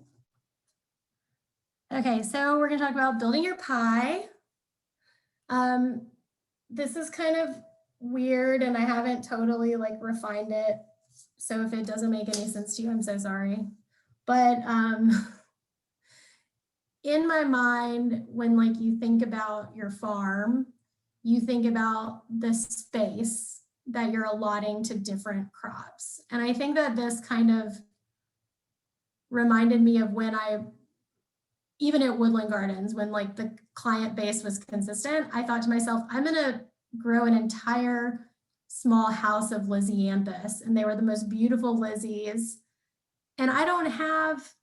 Speaker 2: Okay, so we're gonna talk about building your pie. This is kind of weird and I haven't totally refined it. So if it doesn't make any sense to you, I'm so sorry. But in my mind, when you think about your farm, you think about the space that you're allotting to different crops. And I think that this kind of reminded me of when even at Woodland Gardens, when the client base was consistent, I thought to myself, I'm gonna grow an entire small house of Lizzianthus. And they were the most beautiful Lizzies. And I don't have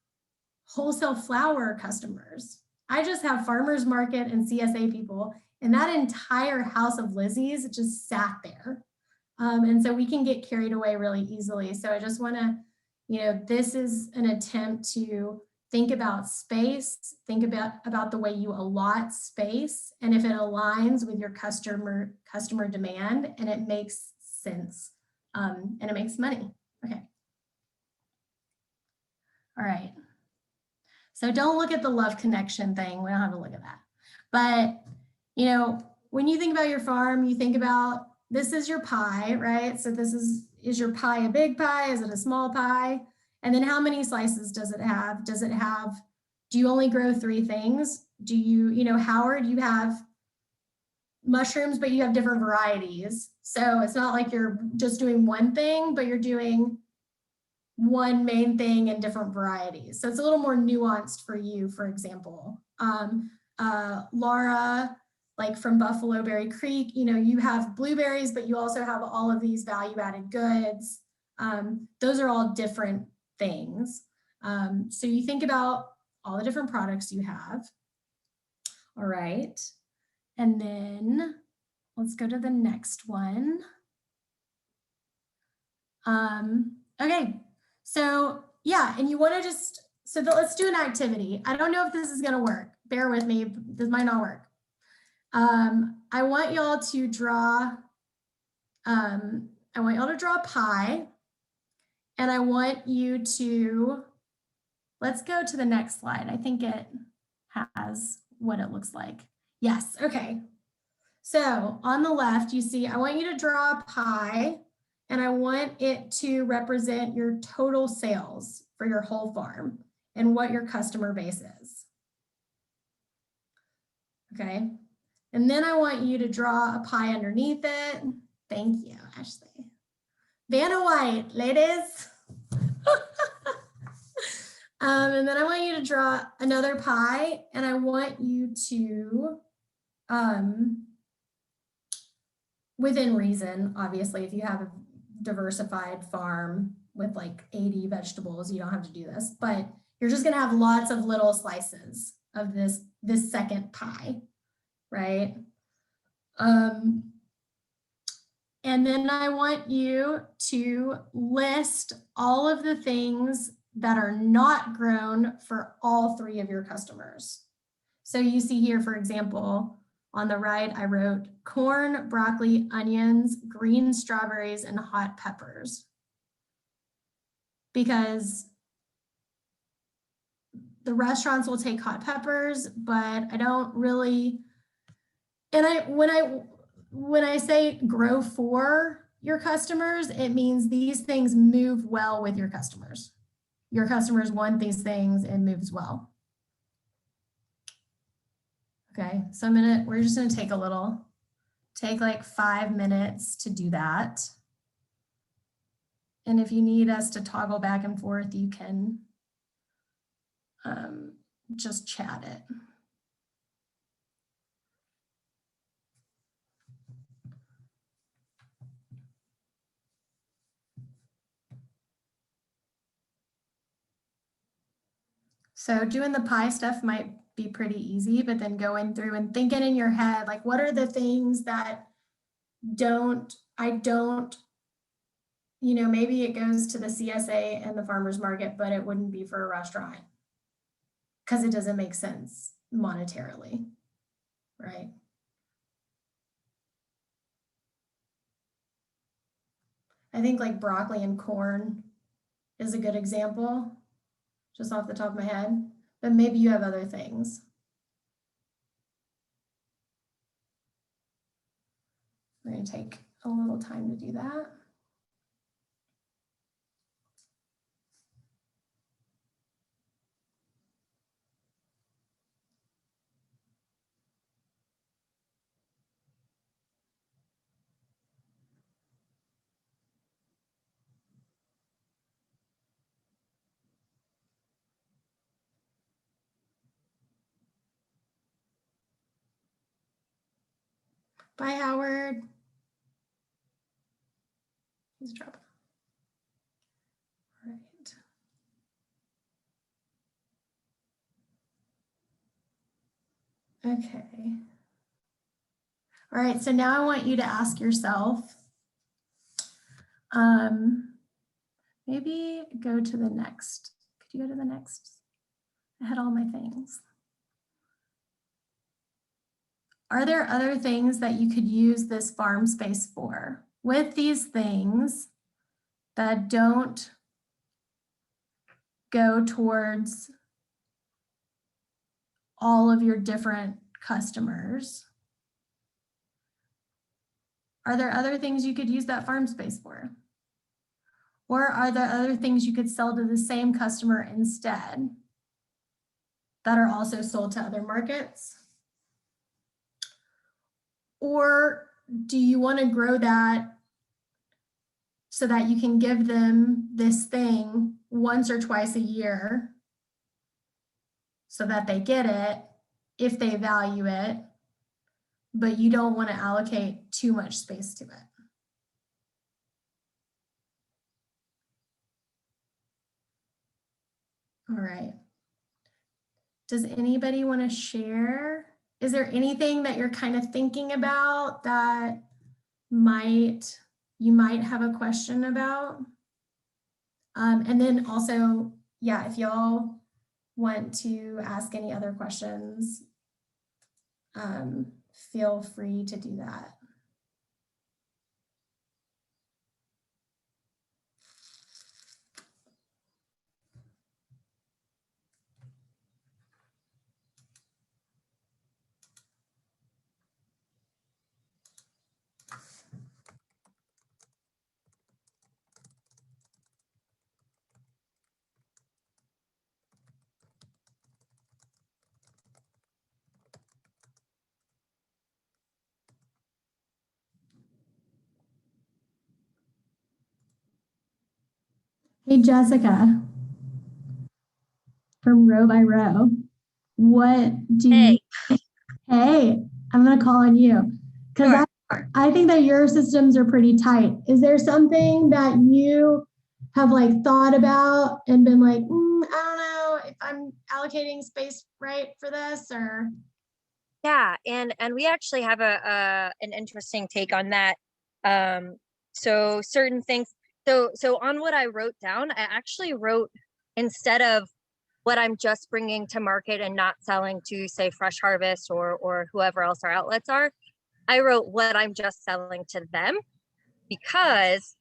Speaker 2: wholesale flower customers. I just have farmers market and CSA people. And that entire house of Lizzie's just sat there. And so we can get carried away really easily. So I just want to, this is an attempt to think about space, think about the way you allot space, and if it aligns with your customer demand and it makes sense and it makes money. Okay. All right. So don't look at the love connection thing. We don't have to look at that. But when you think about your farm, you think about this is your pie, right? So this is, is your pie a big pie? Is it a small pie? And then how many slices does it have? Do you only grow 3 things? Do you, Howard, you have mushrooms, but you have different varieties. So it's not like you're just doing one thing, but you're doing one main thing in different varieties. So it's a little more nuanced for you, for example. Laura, like from Buffalo Berry Creek, you have blueberries, but you also have all of these value-added goods. Those are all different things. So you think about all the different products you have. All right. And then let's go to the next one. Okay. So yeah, and you want to let's do an activity. I don't know if this is going to work. Bear with me. This might not work. I want y'all to draw, a pie, and I want you to, let's go to the next slide. I think it has what it looks like. Yes, okay. So on the left, you see, I want you to draw a pie, and I want it to represent your total sales for your whole farm and what your customer base is. Okay. And then I want you to draw a pie underneath it. Thank you, Ashley. Vanna White, ladies. And then I want you to draw another pie, and I want you to, within reason, obviously, if you have a diversified farm with like 80 vegetables, you don't have to do this, but you're just gonna have lots of little slices of this second pie, right? And then I want you to list all of the things that are not grown for all 3 of your customers. So you see here, for example, on the right, I wrote corn, broccoli, onions, green strawberries, and hot peppers. Because the restaurants will take hot peppers, but I don't really, and when I say grow for your customers, it means these things move well with your customers. Your customers want these things and moves well. Okay, so we're just gonna take like 5 minutes to do that. And if you need us to toggle back and forth, you can just chat it. So doing the pie stuff might be pretty easy, but then going through and thinking in your head, like, what are the things that I don't, maybe it goes to the CSA and the farmer's market, but it wouldn't be for a restaurant because it doesn't make sense monetarily, right? I think like broccoli and corn is a good example, just off the top of my head, but maybe you have other things. We're going to take a little time to do that. Bye, Howard. He's dropping. All right. Okay. All right, so now I want you to ask yourself, maybe go to the next. Could you go to the next? I had all my things. Are there other things that you could use this farm space for with these things that don't go towards all of your different customers? Are there other things you could use that farm space for? Or are there other things you could sell to the same customer instead that are also sold to other markets? Or do you want to grow that so that you can give them this thing once or twice a year so that they get it if they value it, but you don't want to allocate too much space to it? All right. Does anybody want to share? Is there anything that you're kind of thinking about that you might have a question about? And then also, yeah, if y'all want to ask any other questions, feel free to do that. Hey, Jessica, from Row by Row, what do you, hey, I'm gonna call on you, because I think that your systems are pretty tight. Is there something that you have like thought about and been like, I don't know if I'm allocating space right for this, or?
Speaker 6: Yeah, and we actually have an interesting take on that. So certain things, so on what I wrote down, I actually wrote, instead of what I'm just bringing to market and not selling to, say, Fresh Harvest or whoever else our outlets are, I wrote what I'm just selling to them, because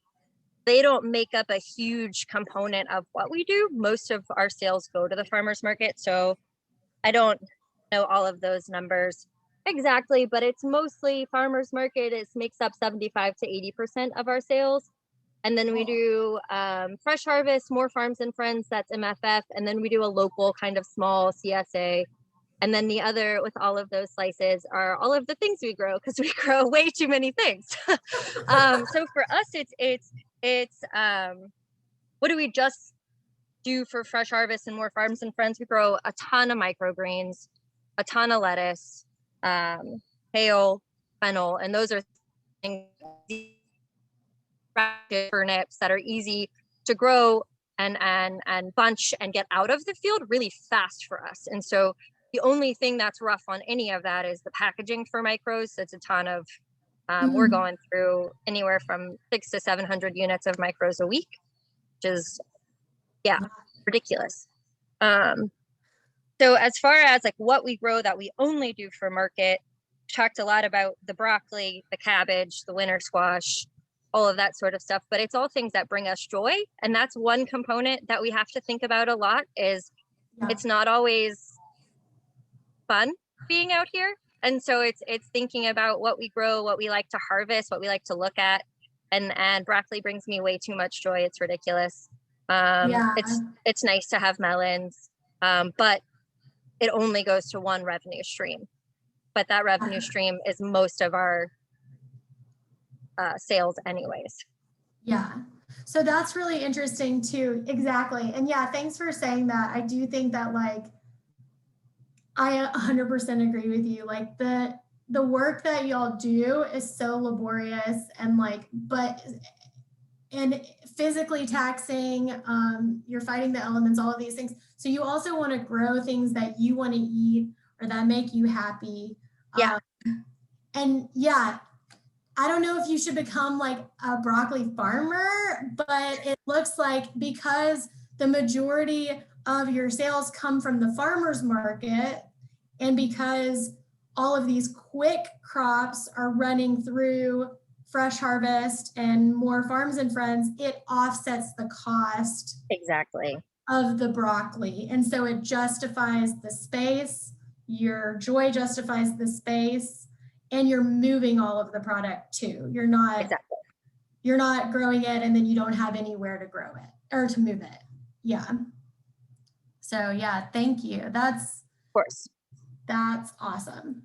Speaker 6: they don't make up a huge component of what we do. Most of our sales go to the farmers market, so I don't know all of those numbers exactly, but it's mostly farmers market. It makes up 75 to 80% of our sales. And then we do Fresh Harvest, More Farms and Friends, that's MFF. And then we do a local kind of small CSA. And then the other with all of those slices are all of the things we grow, because we grow way too many things. So for us, it's what do we just do for Fresh Harvest and More Farms and Friends? We grow a ton of microgreens, a ton of lettuce, kale, fennel, and those are things, turnips that are easy to grow and bunch and get out of the field really fast for us. And so the only thing that's rough on any of that is the packaging for micros. It's a ton of, we're going through anywhere from 600 to 700 units of micros a week, which is, yeah, ridiculous. So as far as like what we grow that we only do for market, we talked a lot about the broccoli, the cabbage, the winter squash, all of that sort of stuff, but it's all things that bring us joy. And that's one component that we have to think about a lot, is it's not always fun being out here. And so it's thinking about what we grow, what we like to harvest, what we like to look at. And broccoli brings me way too much joy. It's ridiculous. It's nice to have melons, but it only goes to one revenue stream. But that revenue stream is most of our sales anyways.
Speaker 2: Yeah, so that's really interesting too. Exactly. And yeah, thanks for saying that. I do think that, like, I 100% agree with you. Like the work that y'all do is so laborious and and physically taxing. You're fighting the elements, all of these things. So you also want to grow things that you want to eat or that make you happy.
Speaker 6: Yeah.
Speaker 2: And yeah, I don't know if you should become like a broccoli farmer, but it looks like, because the majority of your sales come from the farmer's market, and because all of these quick crops are running through Fresh Harvest and More Farms and Friends, it offsets the cost
Speaker 6: exactly
Speaker 2: of the broccoli. And so it justifies the space, your joy justifies the space, and you're moving all of the product too. You're not, you're not growing it and then you don't have anywhere to grow it or to move it. Yeah. So yeah, thank you.
Speaker 6: Of course.
Speaker 2: That's awesome.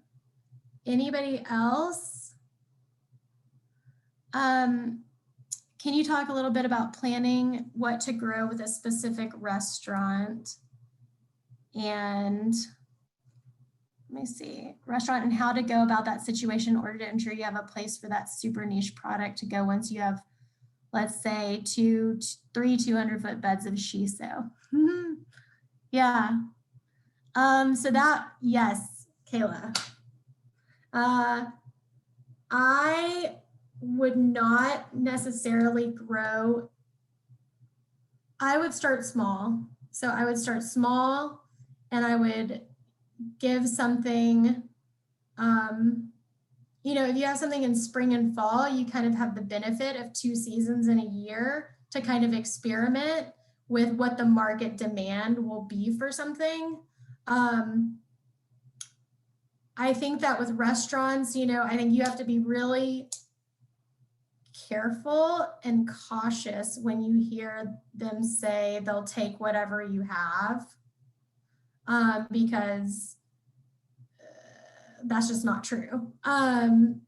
Speaker 2: Anybody else? Can you talk a little bit about planning what to grow with a specific restaurant? And let me see, restaurant and how to go about that situation in order to ensure you have a place for that super niche product to go once you have, let's say, 3 200-foot beds of shiso. Yeah. So that, yes, Kayla. I would not necessarily grow. I would start small. So I would start small and I would give something, you know, if you have something in spring and fall, you kind of have the benefit of 2 seasons in a year to kind of experiment with what the market demand will be for something. I think that with restaurants, you know, I think you have to be really careful and cautious when you hear them say they'll take whatever you have, because that's just not true. And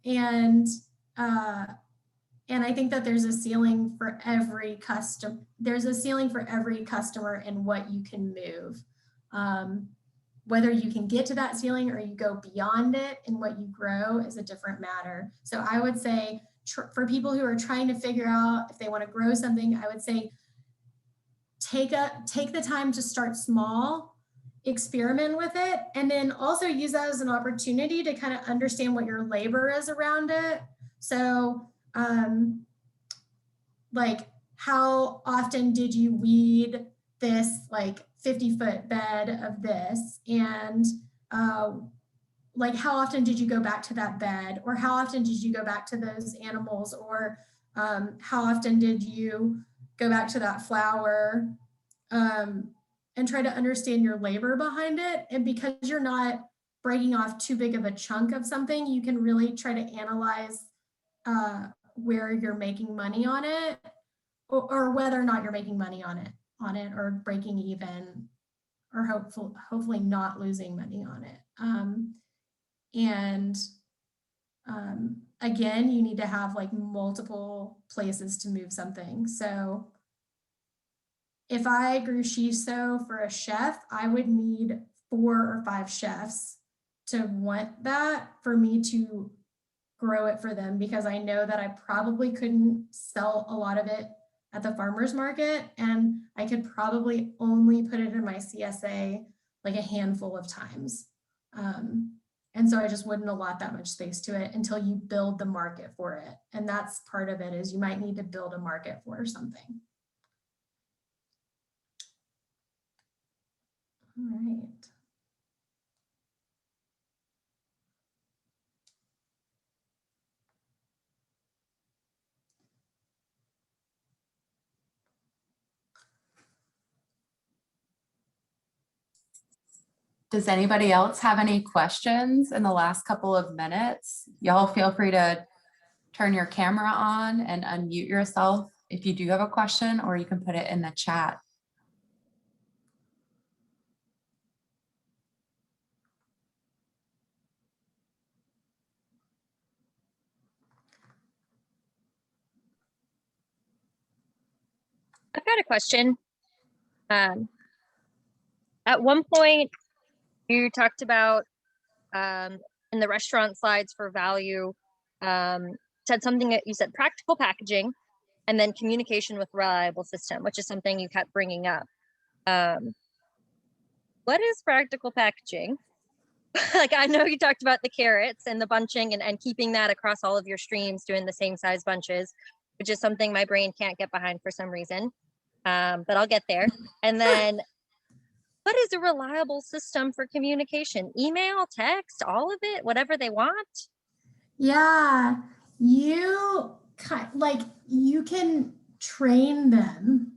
Speaker 2: I think that there's a ceiling for every customer. There's a ceiling for every customer and what you can move. Whether you can get to that ceiling or you go beyond it and what you grow is a different matter. So I would say for people who are trying to figure out if they want to grow something, I would say take the time to start small, experiment with it, and then also use that as an opportunity to kind of understand what your labor is around it. So like how often did you weed this like 50-foot bed of this, and like how often did you go back to that bed, or how often did you go back to those animals, or how often did you go back to that flower, and try to understand your labor behind it. And because you're not breaking off too big of a chunk of something, you can really try to analyze where you're making money on it, or whether or not you're making money on it, or breaking even, or hopefully not losing money on it. Again, you need to have like multiple places to move something. So if I grew shiso for a chef, I would need 4 or 5 chefs to want that for me to grow it for them, because I know that I probably couldn't sell a lot of it at the farmer's market, and I could probably only put it in my CSA like a handful of times. And so I just wouldn't allot that much space to it until you build the market for it. And that's part of it, is you might need to build a market for something. All right.
Speaker 1: Does anybody else have any questions in the last couple of minutes? Y'all feel free to turn your camera on and unmute yourself if you do have a question, or you can put it in the chat.
Speaker 6: I've got a question. At one point, you talked about in the restaurant slides for value, said something that you said practical packaging, and then communication with reliable system, which is something you kept bringing up. What is practical packaging? Like, I know you talked about the carrots and the bunching and keeping that across all of your streams, doing the same size bunches, which is something my brain can't get behind for some reason. But I'll get there. And then what is a reliable system for communication? Email, text, all of it, whatever they want?
Speaker 2: Yeah, you can train them.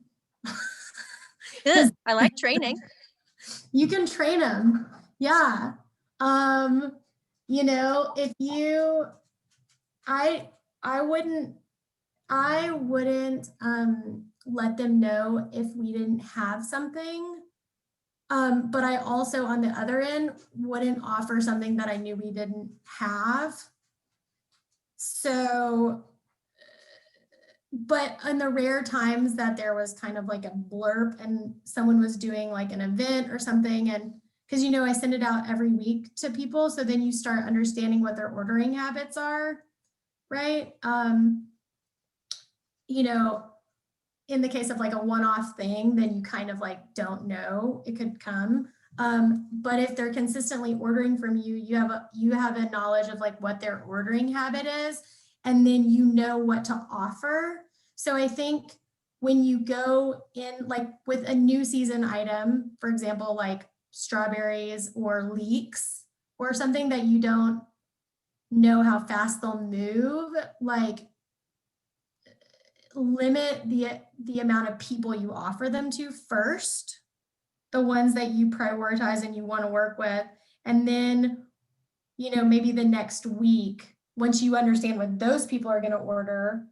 Speaker 6: Good. I like training.
Speaker 2: You can train them. Yeah. You know, if you, I wouldn't, I wouldn't let them know if we didn't have something. But I also, on the other end, wouldn't offer something that I knew we didn't have. So, but in the rare times that there was kind of like a blurb and someone was doing like an event or something, and because, you know, I send it out every week to people, so then you start understanding what their ordering habits are, right? You know, in the case of like a one-off thing, then you kind of like don't know, it could come. But if they're consistently ordering from you, you have a knowledge of like what their ordering habit is, and then you know what to offer. So I think when you go in like with a new season item, for example, like strawberries or leeks or something that you don't know how fast they'll move, like limit the amount of people you offer them to first, the ones that you prioritize and you want to work with. And then, you know, maybe the next week, once you understand what those people are going to order,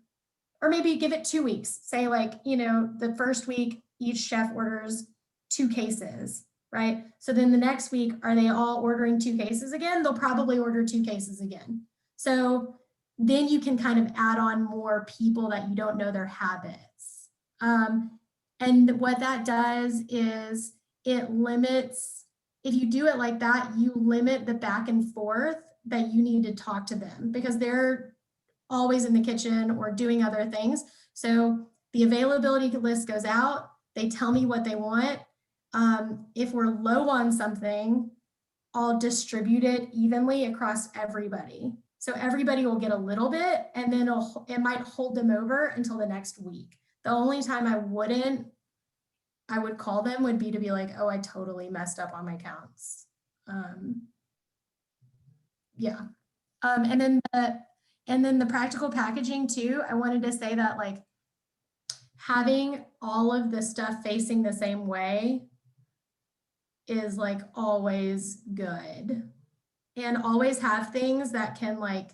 Speaker 2: or maybe give it 2 weeks, say like, you know, the first week, each chef orders 2 cases, right? So then the next week, are they all ordering 2 cases again? They'll probably order 2 cases again. So then you can kind of add on more people that you don't know their habits. And what that does is it limits, if you do it like that, you limit the back and forth that you need to talk to them because they're always in the kitchen or doing other things. So the availability list goes out, they tell me what they want. If we're low on something, I'll distribute it evenly across everybody. So everybody will get a little bit, and then it might hold them over until the next week. The only time I would call them would be to be like, oh, I totally messed up on my counts. Yeah. And then the practical packaging too, I wanted to say that like having all of the stuff facing the same way is like always good. And always have things that can like,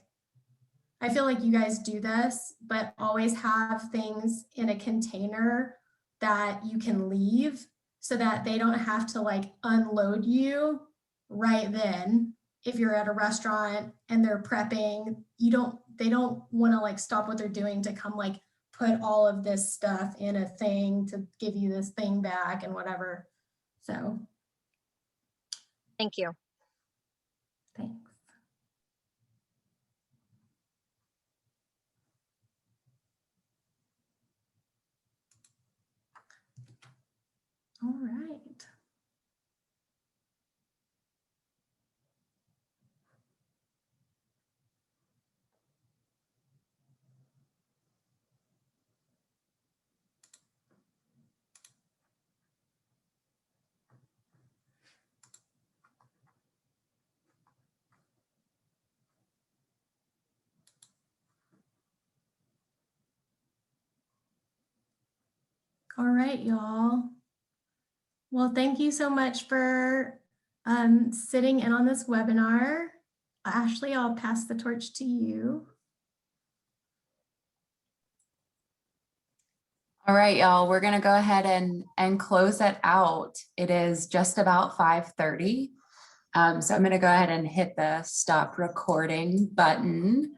Speaker 2: I feel like you guys do this, but always have things in a container that you can leave so that they don't have to like unload you right then. If you're at a restaurant and they're prepping, they don't want to like stop what they're doing to come like put all of this stuff in a thing to give you this thing back and whatever. So
Speaker 6: Thank you.
Speaker 2: thanks. All right. All right, y'all. Well, thank you so much for sitting in on this webinar. Ashley, I'll pass the torch to you.
Speaker 1: All right, y'all, we're gonna go ahead and close it out. It is just about 5:30. So I'm gonna go ahead and hit the stop recording button.